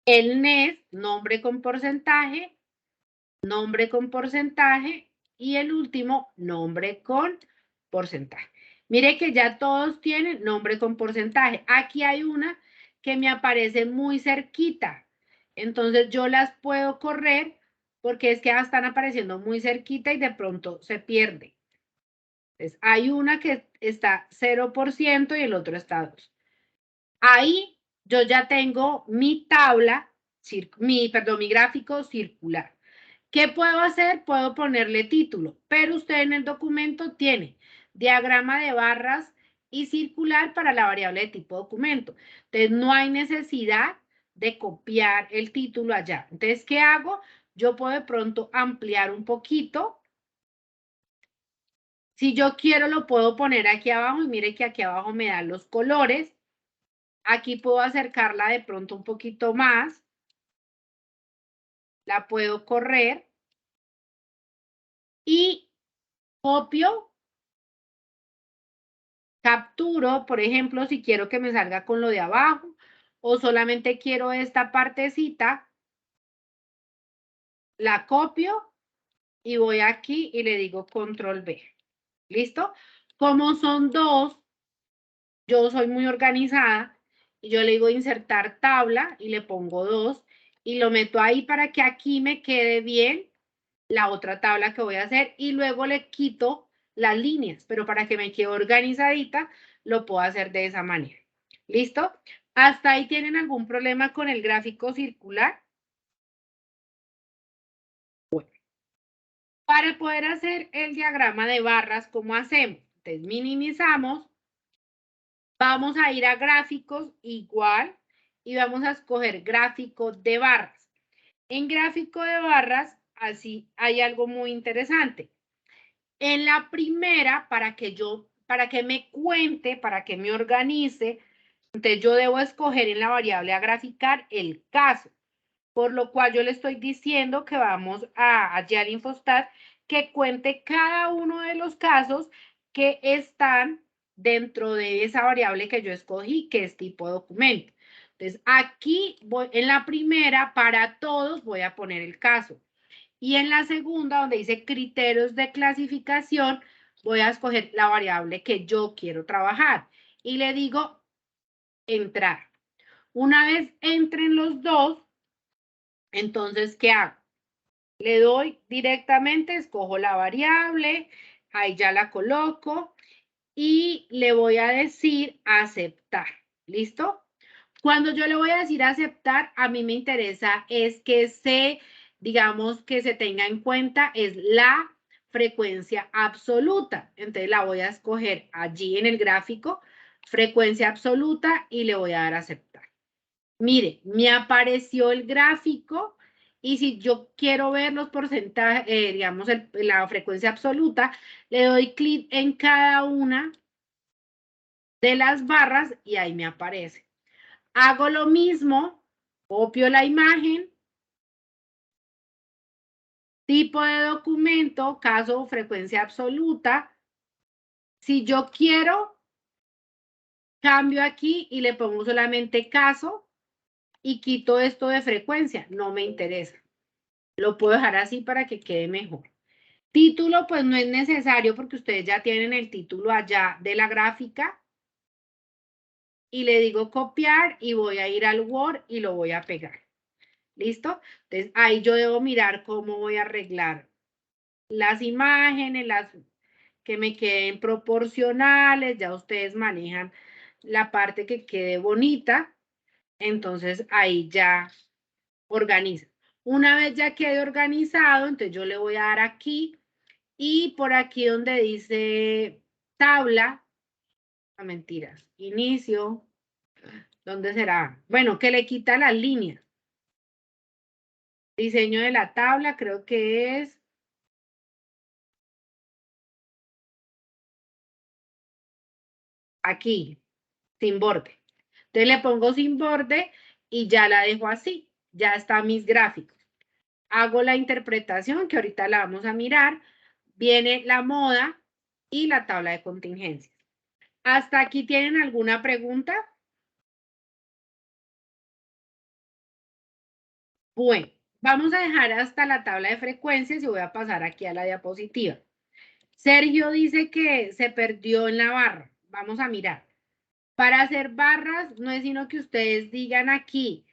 El NES, nombre con porcentaje y el último, nombre con porcentaje. Mire que ya todos tienen nombre con porcentaje. Aquí hay una que me aparece muy cerquita. Entonces yo las puedo correr porque es que están apareciendo muy cerquita y de pronto se pierde. Entonces hay una que está 0% y el otro está 2%. Ahí yo ya tengo mi tabla, mi gráfico circular. ¿Qué puedo hacer? Puedo ponerle título, pero usted en el documento tiene diagrama de barras y circular para la variable de tipo documento. Entonces, no hay necesidad de copiar el título allá. Entonces, ¿qué hago? Yo puedo de pronto ampliar un poquito. Si yo quiero, lo puedo poner aquí abajo y mire que aquí abajo me dan los colores. Aquí puedo acercarla de pronto un poquito más. La puedo correr. Y copio. Capturo, por ejemplo, si quiero que me salga con lo de abajo o solamente quiero esta partecita. La copio y voy aquí y le digo control V. ¿Listo? Como son dos, yo soy muy organizada y yo le digo insertar tabla y le pongo 2 y lo meto ahí para que aquí me quede bien la otra tabla que voy a hacer y luego le quito las líneas, pero para que me quede organizadita lo puedo hacer de esa manera. ¿Listo? ¿Hasta ahí tienen algún problema con el gráfico circular? Bueno, para poder hacer el diagrama de barras, ¿cómo hacemos? Entonces minimizamos. Vamos a ir a gráficos igual y vamos a escoger gráfico de barras. En gráfico de barras, así hay algo muy interesante. En la primera, para que me cuente, para que me organice, entonces yo debo escoger en la variable a graficar el caso. por lo cual yo le estoy diciendo que vamos allí al Infostat que cuente cada uno de los casos que están dentro de esa variable que yo escogí, que es tipo documento. Entonces, aquí voy, en la primera, para todos, voy a poner el caso. Y en la segunda, donde dice criterios de clasificación, voy a escoger la variable que yo quiero trabajar. Y le digo entrar. Una vez entren los dos, entonces, ¿qué hago? Le doy directamente, escojo la variable, ahí ya la coloco y le voy a decir aceptar. ¿Listo? Cuando yo le voy a decir aceptar, a mí me interesa es que digamos, que se tenga en cuenta es la frecuencia absoluta. Entonces la voy a escoger allí en el gráfico, frecuencia absoluta, y le voy a dar a aceptar. Mire, me apareció el gráfico y si yo quiero ver los porcentajes, digamos, la frecuencia absoluta, le doy clic en cada una de las barras y ahí me aparece. Hago lo mismo, copio la imagen, tipo de documento, caso frecuencia absoluta. Si yo quiero, cambio aquí y le pongo solamente caso y quito esto de frecuencia, no me interesa. Lo puedo dejar así para que quede mejor. Título, pues no es necesario porque ustedes ya tienen el título allá de la gráfica. Y le digo copiar y voy a ir al Word y lo voy a pegar. ¿Listo? Entonces ahí yo debo mirar cómo voy a arreglar las imágenes, las que me queden proporcionales. Ya ustedes manejan la parte que quede bonita. Entonces ahí ya organiza. Una vez ya quede organizado, entonces yo le voy a dar aquí y por aquí donde dice tabla, mentiras, inicio, ¿dónde será? Bueno, que le quita las líneas. Diseño de la tabla, creo que es aquí, sin borde. Entonces le pongo sin borde y ya la dejo así. Ya están mis gráficos. Hago la interpretación, que ahorita la vamos a mirar. Viene la moda y la tabla de contingencias. ¿Hasta aquí tienen alguna pregunta? Bueno, vamos a dejar hasta la tabla de frecuencias y voy a pasar aquí a la diapositiva. Sergio dice que se perdió en la barra. Vamos a mirar. Para hacer barras no es sino que ustedes digan aquí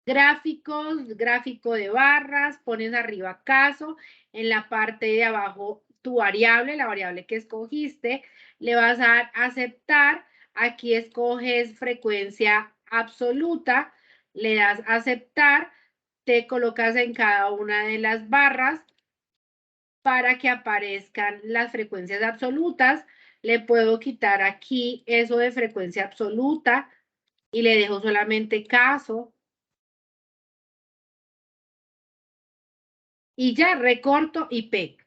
gráficos, gráfico de barras, pones arriba caso, en la parte de abajo tu variable, la variable que escogiste, le vas a dar aceptar, aquí escoges frecuencia absoluta, le das aceptar, te colocas en cada una de las barras para que aparezcan las frecuencias absolutas. Le puedo quitar aquí eso de frecuencia absoluta y le dejo solamente caso. Y ya recorto y pego.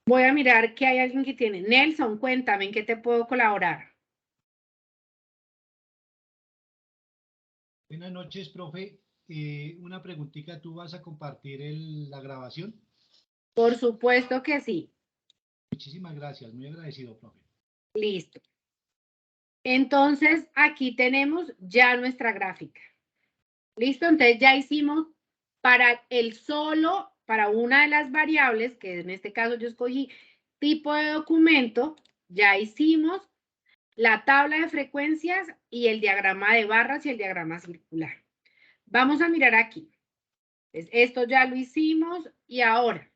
Voy a mirar que hay alguien que tiene. Nelson, cuéntame en qué te puedo colaborar. Buenas noches, profe. Una preguntita, ¿tú vas a compartir la grabación? Por supuesto que sí. Muchísimas gracias, muy agradecido, profe. Listo. Entonces, aquí tenemos ya nuestra gráfica. Listo, entonces ya hicimos para para una de las variables, que en este caso yo escogí tipo de documento, ya hicimos la tabla de frecuencias y el diagrama de barras y el diagrama circular. Vamos a mirar aquí. Esto ya lo hicimos y ahora,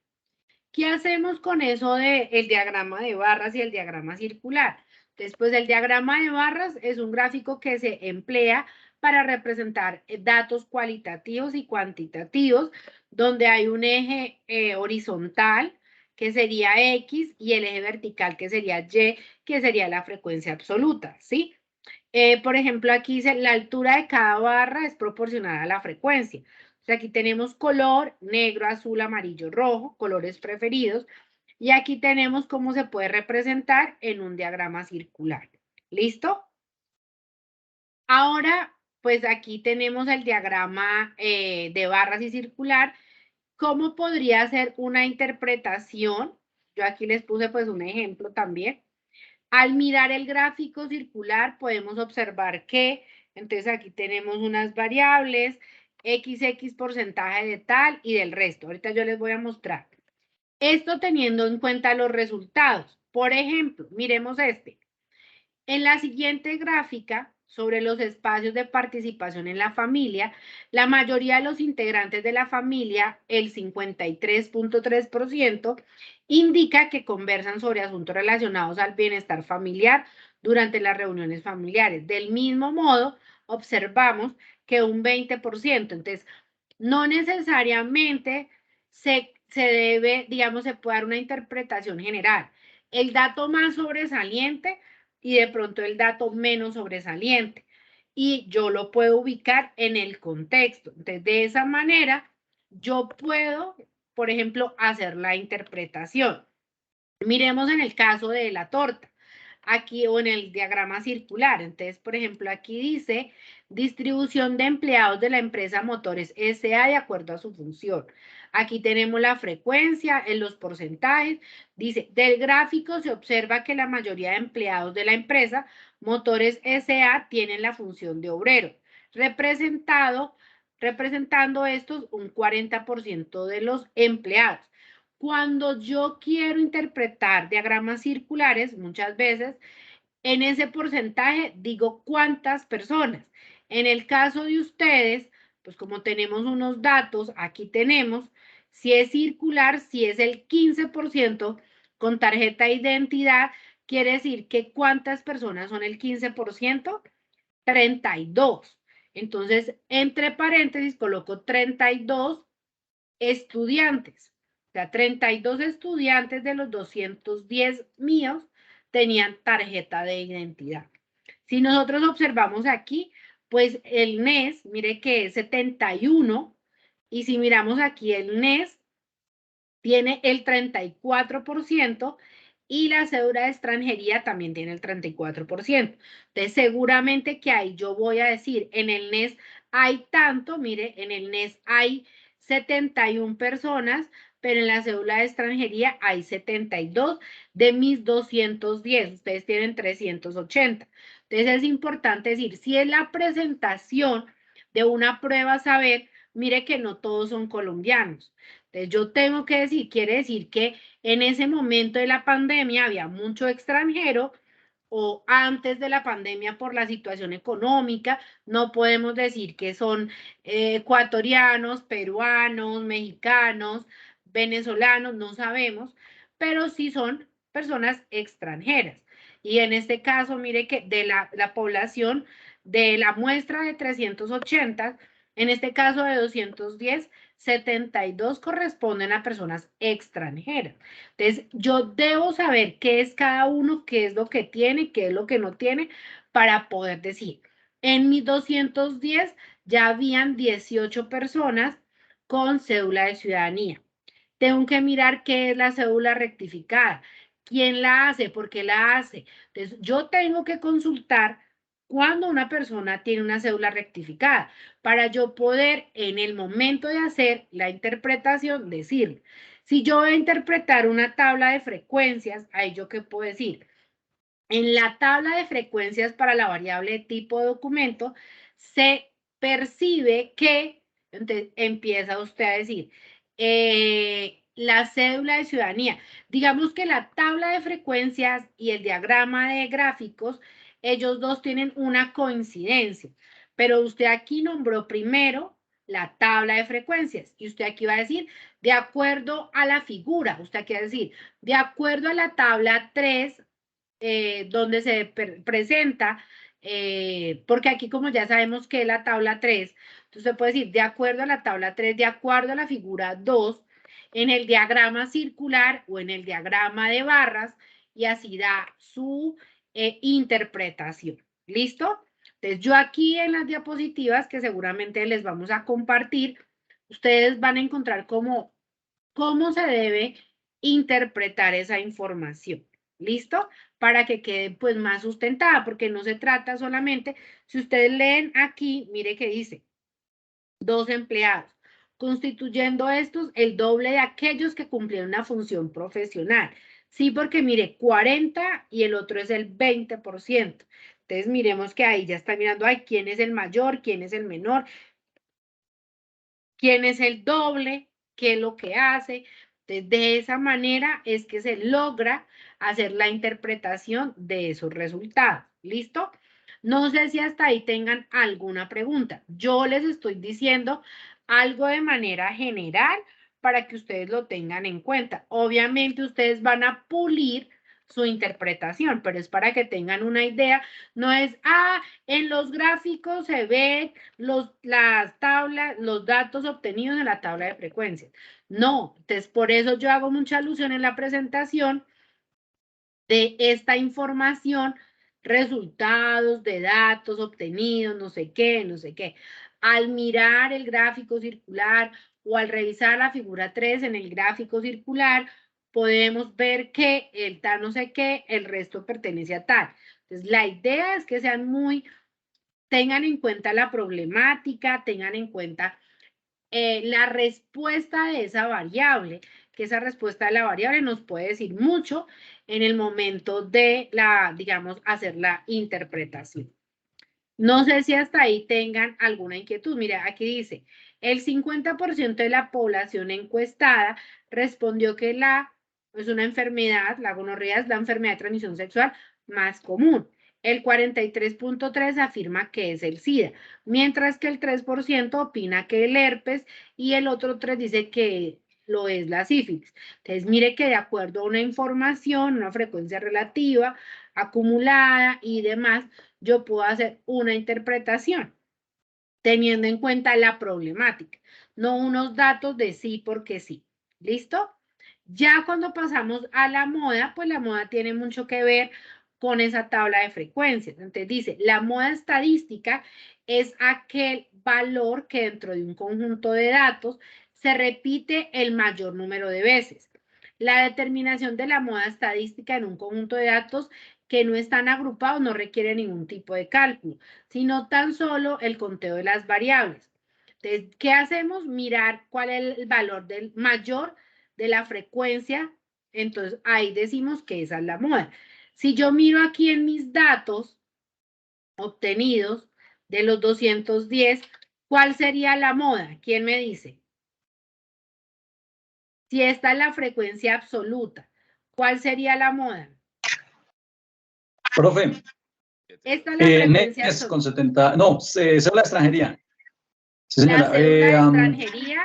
¿qué hacemos con eso del diagrama de barras y el diagrama circular? Después, el diagrama de barras es un gráfico que se emplea para representar datos cualitativos y cuantitativos, donde hay un eje horizontal, que sería X, y el eje vertical, que sería Y, que sería la frecuencia absoluta, ¿sí? Por ejemplo, aquí dice la altura de cada barra es proporcional a la frecuencia. O sea, aquí tenemos color, negro, azul, amarillo, rojo, colores preferidos. Y aquí tenemos cómo se puede representar en un diagrama circular. ¿Listo? Ahora pues aquí tenemos el diagrama de barras y circular. ¿Cómo podría ser una interpretación? Yo aquí les puse pues un ejemplo también. Al mirar el gráfico circular podemos observar que, entonces aquí tenemos unas variables, XX porcentaje de tal y del resto. Ahorita yo les voy a mostrar. Esto teniendo en cuenta los resultados. Por ejemplo, miremos este. En la siguiente gráfica, sobre los espacios de participación en la familia, la mayoría de los integrantes de la familia, el 53.3%, indica que conversan sobre asuntos relacionados al bienestar familiar durante las reuniones familiares. Del mismo modo, observamos que un 20%, entonces, no necesariamente se debe, digamos, se puede dar una interpretación general. El dato más sobresaliente y de pronto el dato menos sobresaliente. Y yo lo puedo ubicar en el contexto. Entonces, de esa manera, yo puedo, por ejemplo, hacer la interpretación. Miremos en el caso de la torta, aquí o en el diagrama circular. Entonces, por ejemplo, aquí dice distribución de empleados de la empresa Motores S.A. de acuerdo a su función. Aquí tenemos la frecuencia en los porcentajes. Dice, del gráfico se observa que la mayoría de empleados de la empresa Motores S.A. tienen la función de obrero, representando estos un 40% de los empleados. Cuando yo quiero interpretar diagramas circulares, muchas veces en ese porcentaje digo cuántas personas. En el caso de ustedes, pues como tenemos unos datos, aquí tenemos, si es circular, si es el 15% con tarjeta de identidad, quiere decir que ¿cuántas personas son el 15%? 32. Entonces, entre paréntesis, coloco 32 estudiantes. O sea, 32 estudiantes de los 210 míos tenían tarjeta de identidad. Si nosotros observamos aquí, pues el NES, mire que es 71, y si miramos aquí el NES, tiene el 34%, y la cédula de extranjería también tiene el 34%. Entonces, seguramente que ahí yo voy a decir, en el NES hay tanto, mire, en el NES hay 71 personas, pero en la cédula de extranjería hay 72 de mis 210. Ustedes tienen 380. Entonces, es importante decir, si es la presentación de una prueba a saber, mire que no todos son colombianos. Entonces, yo tengo que decir, quiere decir que en ese momento de la pandemia había mucho extranjero, o antes de la pandemia por la situación económica, no podemos decir que son ecuatorianos, peruanos, mexicanos, venezolanos, no sabemos, pero sí son personas extranjeras. Y en este caso, mire que de la población, de la muestra de 380, en este caso de 210, 72 corresponden a personas extranjeras. Entonces, yo debo saber qué es cada uno, qué es lo que tiene, qué es lo que no tiene, para poder decir. En mis 210 ya habían 18 personas con cédula de ciudadanía. Tengo que mirar qué es la cédula rectificada, quién la hace, por qué la hace. Entonces, yo tengo que consultar cuando una persona tiene una cédula rectificada, para yo poder en el momento de hacer la interpretación decir, si yo voy a interpretar una tabla de frecuencias, ahí yo qué puedo decir. En la tabla de frecuencias para la variable tipo de documento se percibe que, entonces empieza usted a decir, la cédula de ciudadanía. Digamos que la tabla de frecuencias y el diagrama de gráficos, ellos dos tienen una coincidencia, pero usted aquí nombró primero la tabla de frecuencias y usted aquí va a decir, de acuerdo a la figura, usted aquí va a decir, de acuerdo a la tabla 3, donde se presenta, porque aquí como ya sabemos que es la tabla 3, entonces puede decir, de acuerdo a la tabla 3, de acuerdo a la figura 2, en el diagrama circular o en el diagrama de barras, y así da su interpretación. ¿Listo? Entonces yo aquí en las diapositivas que seguramente les vamos a compartir, ustedes van a encontrar cómo se debe interpretar esa información. ¿Listo? Para que quede pues más sustentada, porque no se trata solamente, si ustedes leen aquí, mire que dice, 2 empleados, constituyendo estos el doble de aquellos que cumplieron una función profesional. Sí, porque mire, 40 y el otro es el 20%. Entonces miremos que ahí ya está mirando, ay, quién es el mayor, quién es el menor, quién es el doble, qué es lo que hace. Entonces, de esa manera es que se logra hacer la interpretación de esos resultados. ¿Listo? No sé si hasta ahí tengan alguna pregunta. Yo les estoy diciendo algo de manera general para que ustedes lo tengan en cuenta. Obviamente ustedes van a pulir su interpretación, pero es para que tengan una idea. No es, en los gráficos se ven las tablas, los datos obtenidos en la tabla de frecuencias. No, entonces por eso yo hago mucha alusión en la presentación de esta información, resultados de datos obtenidos, no sé qué, no sé qué. Al mirar el gráfico circular o al revisar la figura 3 en el gráfico circular, podemos ver que el tal no sé qué, el resto pertenece a tal. Entonces, la idea es que sean tengan en cuenta la problemática, tengan en cuenta la respuesta de esa variable, que esa respuesta de la variable nos puede decir mucho en el momento de digamos, hacer la interpretación. No sé si hasta ahí tengan alguna inquietud. Mira, aquí dice, el 50% de la población encuestada respondió que es una enfermedad, la gonorrea es la enfermedad de transmisión sexual más común. El 43.3% afirma que es el SIDA, mientras que el 3% opina que el herpes y el otro 3% dice que lo es la sífilis. Entonces, mire que de acuerdo a una información, una frecuencia relativa, acumulada y demás, yo puedo hacer una interpretación teniendo en cuenta la problemática, no unos datos de sí porque sí. ¿Listo? Ya cuando pasamos a la moda, pues la moda tiene mucho que ver con esa tabla de frecuencias. Entonces dice, la moda estadística es aquel valor que dentro de un conjunto de datos se repite el mayor número de veces. La determinación de la moda estadística en un conjunto de datos que no están agrupados no requiere ningún tipo de cálculo, sino tan solo el conteo de las variables. Entonces, ¿qué hacemos? Mirar cuál es el valor del mayor de la frecuencia. Entonces, ahí decimos que esa es la moda. Si yo miro aquí en mis datos obtenidos de los 210, ¿cuál sería la moda? ¿Quién me dice? Si esta es la frecuencia absoluta, ¿cuál sería la moda? Profe. Esta es la frecuencia NES con 70, no, cédula de extranjería. Sí, señora. La cédula de extranjería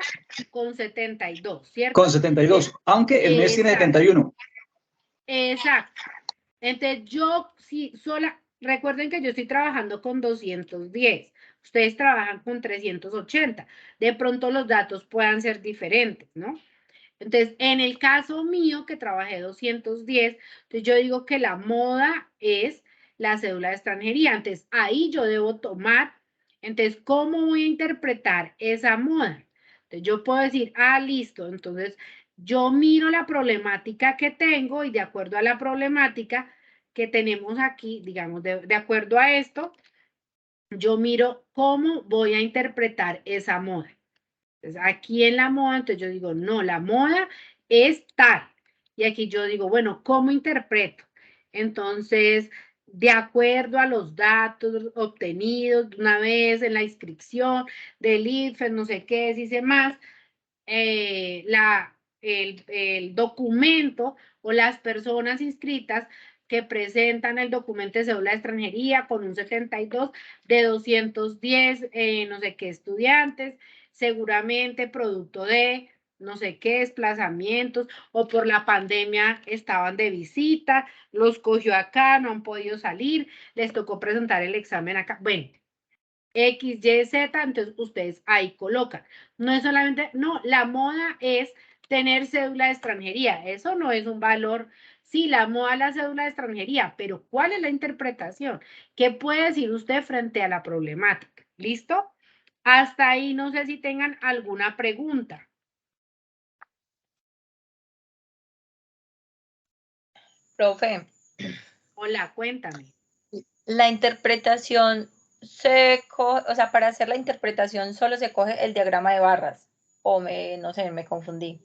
con 72, ¿cierto? Con 72, aunque el NES tiene 71. Exacto. Entonces, recuerden que yo estoy trabajando con 210. Ustedes trabajan con 380. De pronto los datos puedan ser diferentes, ¿no? Entonces, en el caso mío, que trabajé 210, entonces yo digo que la moda es la cédula de extranjería. Entonces, ahí yo debo tomar, entonces, ¿cómo voy a interpretar esa moda? Entonces, yo puedo decir, listo, entonces, yo miro la problemática que tengo y de acuerdo a la problemática que tenemos aquí, digamos, de acuerdo a esto, yo miro cómo voy a interpretar esa moda. Entonces, aquí en la moda, entonces yo digo, no, la moda es tal. Y aquí yo digo, bueno, ¿cómo interpreto? Entonces, de acuerdo a los datos obtenidos una vez en la inscripción del IFES, no sé qué, dice más, el documento o las personas inscritas que presentan el documento de cédula de extranjería con un 72 de 210, no sé qué estudiantes, seguramente producto de no sé qué desplazamientos o por la pandemia estaban de visita, los cogió acá, no han podido salir, les tocó presentar el examen acá. Bueno, X, Y, Z, entonces ustedes ahí colocan. No es solamente, no, la moda es tener cédula de extranjería. Eso no es un valor. Sí, la moda es la cédula de extranjería, pero ¿cuál es la interpretación? ¿Qué puede decir usted frente a la problemática? ¿Listo? Hasta ahí no sé si tengan alguna pregunta. Profe, Hola, cuéntame. la interpretación se coge, o sea, para hacer la interpretación solo se coge el diagrama de barras, o no sé, me confundí.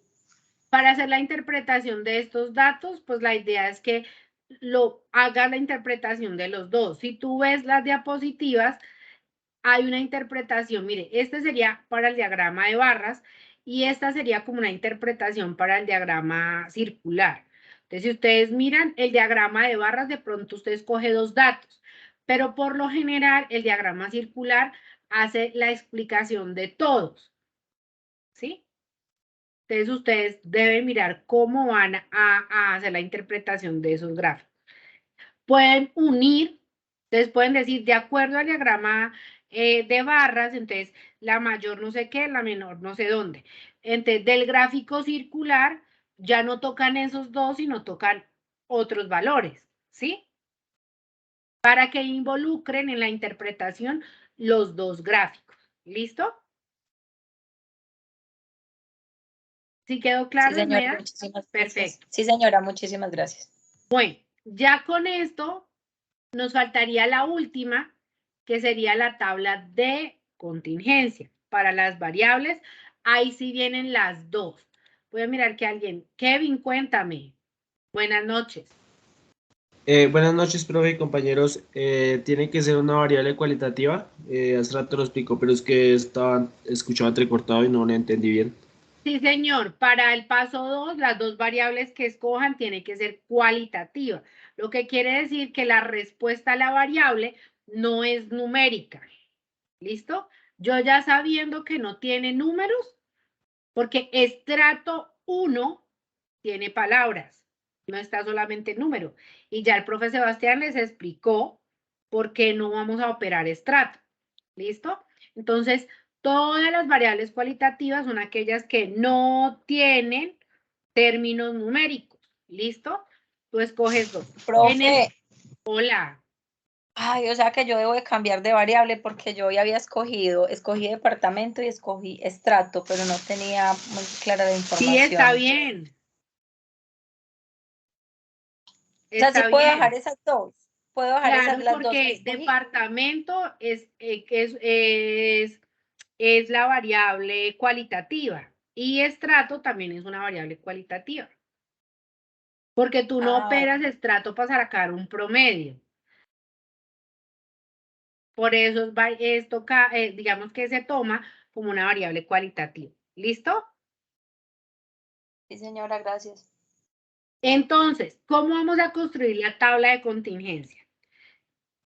Para hacer la interpretación de estos datos, pues la idea es que lo haga la interpretación de los dos. Si tú ves las diapositivas, hay una interpretación, mire, este sería para el diagrama de barras y esta sería como una interpretación para el diagrama circular. Entonces, si ustedes miran el diagrama de barras, de pronto usted escoge dos datos, pero por lo general el diagrama circular hace la explicación de todos, ¿sí? Entonces, ustedes deben mirar cómo van a hacer la interpretación de esos gráficos. Pueden unir, entonces pueden decir, de acuerdo al diagrama de barras, entonces la mayor no sé qué, la menor no sé dónde. Entonces, del gráfico circular ya no tocan esos dos, sino tocan otros valores, ¿sí? Para que involucren en la interpretación los dos gráficos. ¿Listo? ¿Sí quedó claro, Sí, señora, Esmea? muchísimas Perfecto. gracias. Sí, señora, muchísimas gracias. Bueno, ya con esto nos faltaría la última, que sería la tabla de contingencia. Para las variables, ahí sí vienen las dos. Voy a mirar que alguien, Kevin, cuéntame. Buenas noches. Buenas noches, profe y compañeros. Tiene que ser una variable cualitativa. Hace rato lo explico, pero es que escuchaba entrecortado y no lo entendí bien. Sí, señor. Para el paso 2, las dos variables que escojan tienen que ser cualitativas. Lo que quiere decir que la respuesta a la variable no es numérica. ¿Listo? Yo ya sabiendo que no tiene números, porque estrato 1 tiene palabras, no está solamente número. Y ya el profe Sebastián les explicó por qué no vamos a operar estrato. ¿Listo? Entonces, todas las variables cualitativas son aquellas que no tienen términos numéricos. ¿Listo? Tú escoges dos. Profe. Hola. Ay, o sea que yo debo de cambiar de variable porque yo ya había escogí departamento y escogí estrato, pero no tenía muy clara la información. Sí, está bien. O sea, sí puedo dejar esas dos. Puedo dejar claro, las dos. Porque departamento es la variable cualitativa y estrato también es una variable cualitativa. Porque tú no operas estrato para sacar un promedio. Por eso digamos que se toma como una variable cualitativa. ¿Listo? Sí, señora, gracias. Entonces, ¿cómo vamos a construir la tabla de contingencia?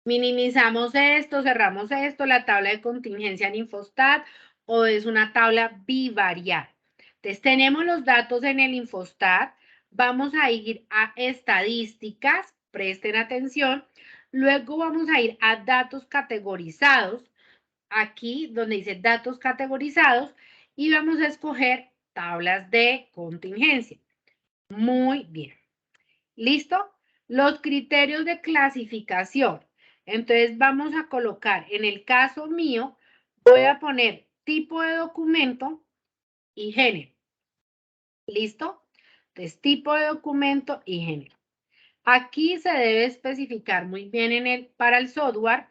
Minimizamos esto, cerramos esto, la tabla de contingencia en Infostat, o es una tabla bivarial. Entonces, tenemos los datos en el Infostat, vamos a ir a estadísticas, presten atención, luego vamos a ir a datos categorizados, aquí donde dice datos categorizados, y vamos a escoger tablas de contingencia. Muy bien. ¿Listo? Los criterios de clasificación. Entonces vamos a colocar, en el caso mío, voy a poner tipo de documento y género. ¿Listo? Entonces, tipo de documento y género. Aquí se debe especificar muy bien para el software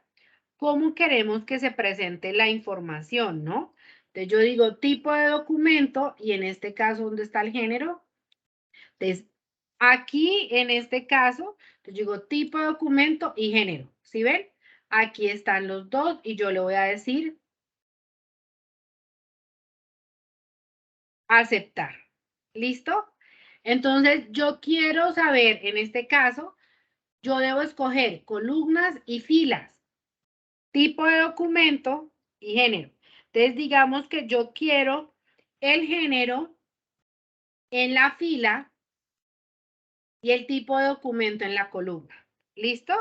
cómo queremos que se presente la información, ¿no? Entonces yo digo tipo de documento y en este caso, ¿dónde está el género? Entonces, aquí en este caso, yo digo tipo de documento y género. ¿Sí ven? Aquí están los dos y yo le voy a decir aceptar. ¿Listo? Entonces, yo quiero saber, en este caso, yo debo escoger columnas y filas, tipo de documento y género. Entonces, digamos que yo quiero el género en la fila y el tipo de documento en la columna. ¿Listo?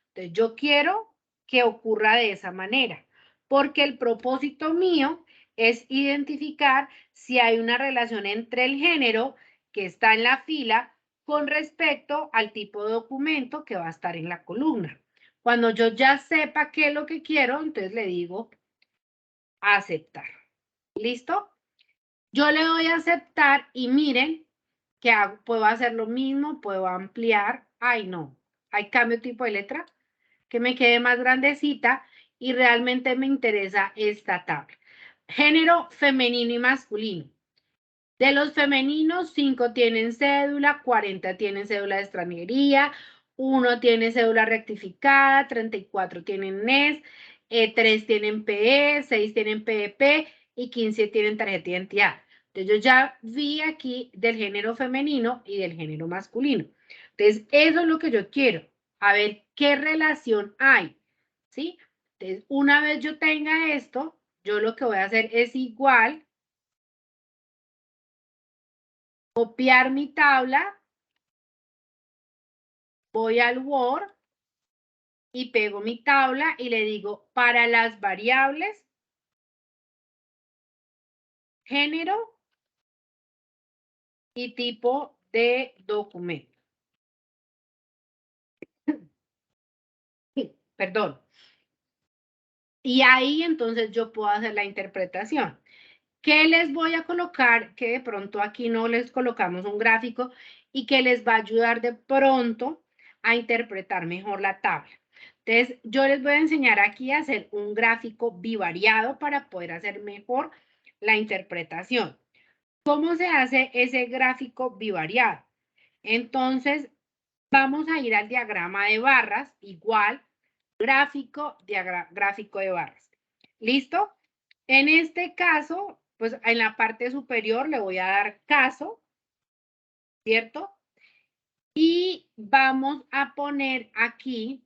Entonces, yo quiero que ocurra de esa manera, porque el propósito mío es identificar si hay una relación entre el género que está en la fila con respecto al tipo de documento que va a estar en la columna. Cuando yo ya sepa qué es lo que quiero, entonces le digo aceptar. ¿Listo? Yo le doy a aceptar y miren que puedo hacer lo mismo, puedo ampliar ay no, hay cambio de tipo de letra, que me quede más grandecita y realmente me interesa esta tabla. Género femenino y masculino. De los femeninos, 5 tienen cédula, 40 tienen cédula de extranjería, 1 tiene cédula rectificada, 34 tienen NES, 3 tienen PE, 6 tienen PEP y 15 tienen tarjeta de identidad. Entonces, yo ya vi aquí del género femenino y del género masculino. Entonces, eso es lo que yo quiero. A ver qué relación hay, ¿sí? Entonces, una vez yo tenga esto, yo lo que voy a hacer es igual copiar mi tabla, voy al Word y pego mi tabla y le digo para las variables género y tipo de documento. Perdón. Y ahí entonces yo puedo hacer la interpretación. ¿Qué les voy a colocar? Que de pronto aquí no les colocamos un gráfico y que les va a ayudar de pronto a interpretar mejor la tabla. Entonces, yo les voy a enseñar aquí a hacer un gráfico bivariado para poder hacer mejor la interpretación. ¿Cómo se hace ese gráfico bivariado? Entonces, vamos a ir al diagrama de barras, igual, gráfico de barras. ¿Listo? En este caso, pues en la parte superior le voy a dar caso, ¿cierto? Y vamos a poner aquí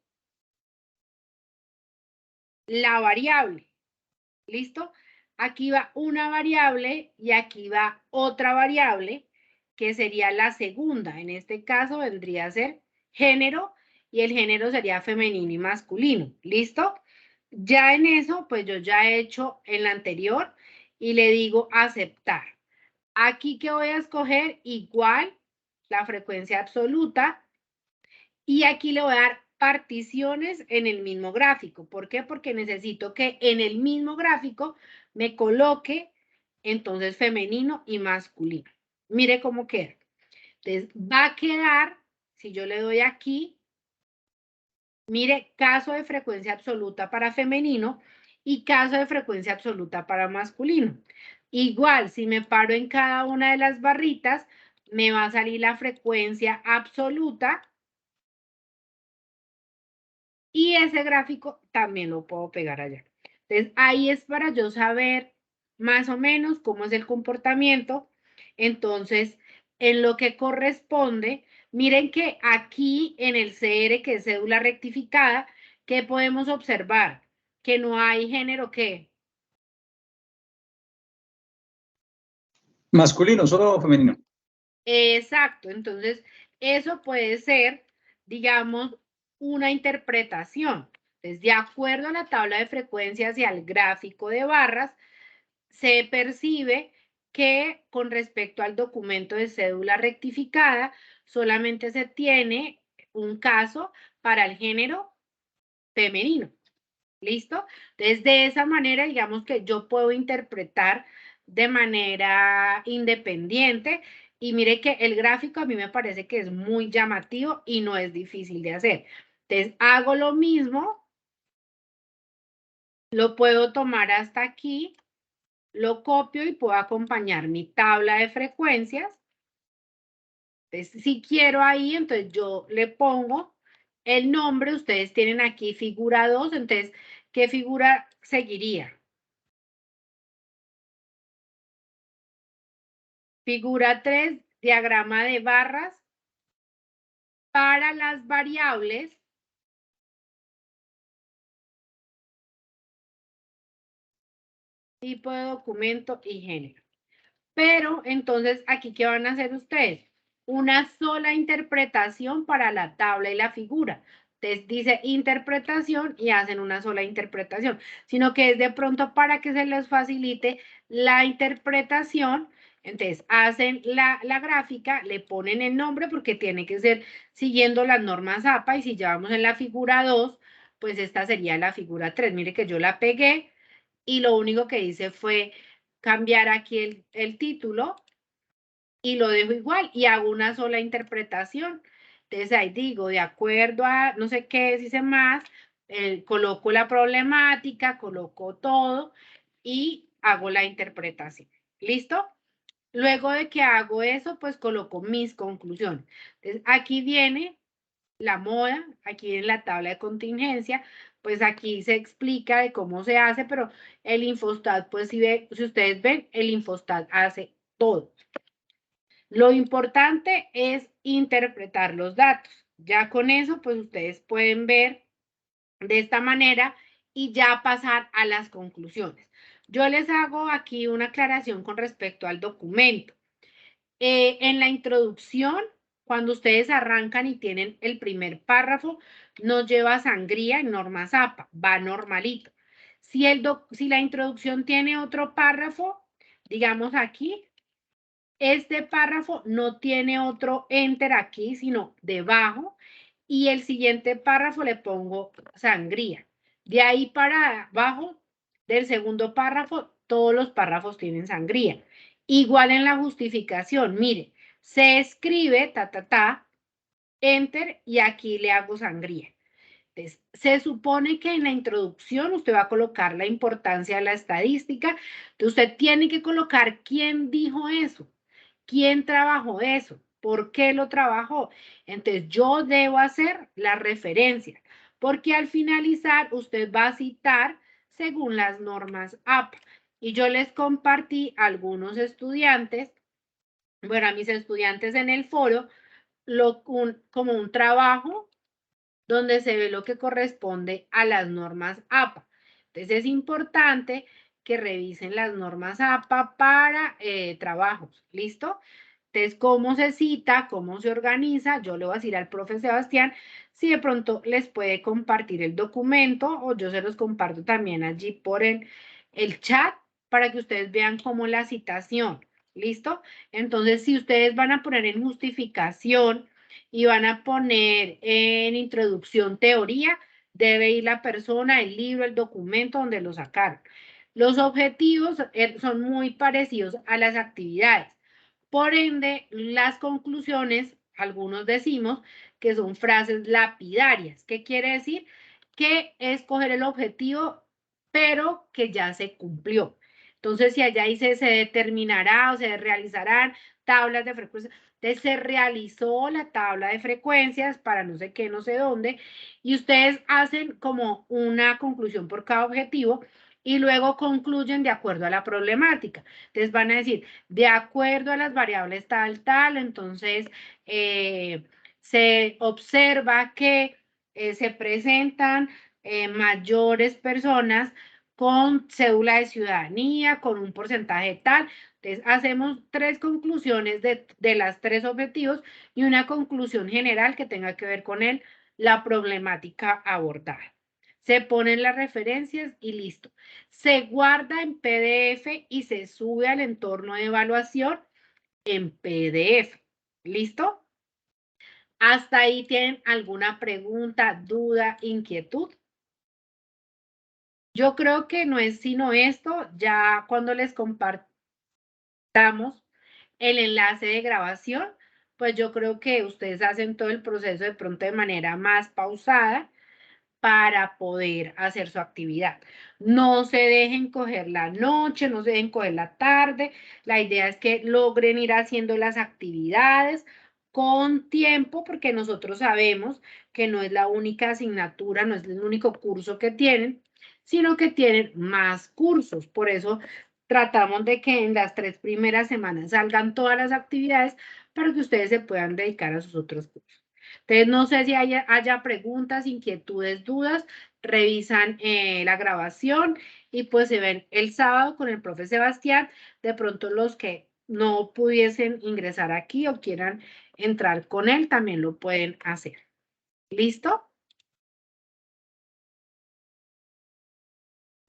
la variable. ¿Listo? Aquí va una variable y aquí va otra variable que sería la segunda. En este caso vendría a ser género y el género sería femenino y masculino. ¿Listo? Ya en eso, pues yo ya he hecho en la anterior y le digo aceptar. Aquí que voy a escoger igual la frecuencia absoluta y aquí le voy a dar particiones en el mismo gráfico. ¿Por qué? Porque necesito que en el mismo gráfico me coloque entonces femenino y masculino. Mire cómo queda. Entonces va a quedar, si yo le doy aquí, mire, caso de frecuencia absoluta para femenino y caso de frecuencia absoluta para masculino. Igual, si me paro en cada una de las barritas, me va a salir la frecuencia absoluta y ese gráfico también lo puedo pegar allá. Entonces, ahí es para yo saber más o menos cómo es el comportamiento. Entonces, en lo que corresponde, miren que aquí en el CR, que es cédula rectificada, ¿qué podemos observar? Que no hay género, ¿qué? Masculino, solo femenino. Exacto, entonces eso puede ser, digamos, una interpretación. Entonces, de acuerdo a la tabla de frecuencias y al gráfico de barras, se percibe que con respecto al documento de cédula rectificada, solamente se tiene un caso para el género femenino. ¿Listo? Entonces, de esa manera, digamos que yo puedo interpretar de manera independiente y mire que el gráfico a mí me parece que es muy llamativo y no es difícil de hacer. Entonces, hago lo mismo, lo puedo tomar hasta aquí, lo copio y puedo acompañar mi tabla de frecuencias. Entonces, si quiero ahí, entonces yo le pongo el nombre, ustedes tienen aquí figura 2, entonces, ¿qué figura seguiría? Figura 3, diagrama de barras para las variables tipo de documento y género. Pero entonces, aquí, ¿qué van a hacer ustedes? Una sola interpretación para la tabla y la figura. Entonces dice interpretación y hacen una sola interpretación, sino que es de pronto para que se les facilite la interpretación. Entonces hacen la gráfica, le ponen el nombre porque tiene que ser siguiendo las normas APA y si ya vamos en la figura 2, pues esta sería la figura 3. Mire que yo la pegué y lo único que hice fue cambiar aquí el título y lo dejo igual y hago una sola interpretación. Entonces ahí digo, de acuerdo a no sé qué, dice más, coloco la problemática, coloco todo y hago la interpretación. ¿Listo? Luego de que hago eso, pues coloco mis conclusiones. Entonces, aquí viene la moda, aquí en la tabla de contingencia, pues aquí se explica de cómo se hace, pero el Infostat, pues si ustedes ven, el Infostat hace todo. Lo importante es interpretar los datos. Ya con eso, pues ustedes pueden ver de esta manera y ya pasar a las conclusiones. Yo les hago aquí una aclaración con respecto al documento. En la introducción, cuando ustedes arrancan y tienen el primer párrafo, no lleva sangría en normas APA, va normalito. Si la introducción tiene otro párrafo, digamos aquí, este párrafo no tiene otro enter aquí, sino debajo, y el siguiente párrafo le pongo sangría. De ahí para abajo del segundo párrafo, todos los párrafos tienen sangría. Igual en la justificación, mire, se escribe, enter, y aquí le hago sangría. Entonces, se supone que en la introducción usted va a colocar la importancia de la estadística. Entonces, usted tiene que colocar quién dijo eso, quién trabajó eso, por qué lo trabajó. Entonces, yo debo hacer la referencia, porque al finalizar usted va a citar según las normas APA. Y yo les compartí a algunos estudiantes, bueno, a mis estudiantes en el foro, como un trabajo donde se ve lo que corresponde a las normas APA. Entonces es importante que revisen las normas APA para trabajos, ¿listo? Entonces, ¿cómo se cita? ¿Cómo se organiza? Yo le voy a decir al profe Sebastián si de pronto les puede compartir el documento o yo se los comparto también allí por el chat para que ustedes vean cómo la citación, ¿listo? Entonces, si ustedes van a poner en justificación y van a poner en introducción teoría, debe ir la persona, el libro, el documento donde lo sacaron. Los objetivos son muy parecidos a las actividades. Por ende, las conclusiones, algunos decimos que son frases lapidarias. ¿Qué quiere decir? Que escoger el objetivo, pero que ya se cumplió. Entonces, si allá dice se determinará o se realizarán tablas de frecuencia, entonces se realizó la tabla de frecuencias para no sé qué, no sé dónde, y ustedes hacen como una conclusión por cada objetivo y luego concluyen de acuerdo a la problemática. Entonces van a decir, de acuerdo a las variables tal, entonces se observa que se presentan mayores personas con cédula de ciudadanía, con un porcentaje tal. Entonces, hacemos 3 conclusiones de las 3 objetivos y una conclusión general que tenga que ver con la problemática abordada. Se ponen las referencias y listo. Se guarda en PDF y se sube al entorno de evaluación en PDF. ¿Listo? ¿Hasta ahí tienen alguna pregunta, duda, inquietud? Yo creo que no es sino esto, ya cuando les compartamos el enlace de grabación, pues yo creo que ustedes hacen todo el proceso de pronto de manera más pausada para poder hacer su actividad. No se dejen coger la noche, no se dejen coger la tarde. La idea es que logren ir haciendo las actividades con tiempo, porque nosotros sabemos que no es la única asignatura, no es el único curso que tienen, sino que tienen más cursos. Por eso tratamos de que en las 3 primeras semanas salgan todas las actividades para que ustedes se puedan dedicar a sus otros cursos. Entonces, no sé si haya preguntas, inquietudes, dudas, revisan la grabación y pues se ven el sábado con el profe Sebastián. De pronto los que no pudiesen ingresar aquí o quieran entrar con él, también lo pueden hacer. ¿Listo?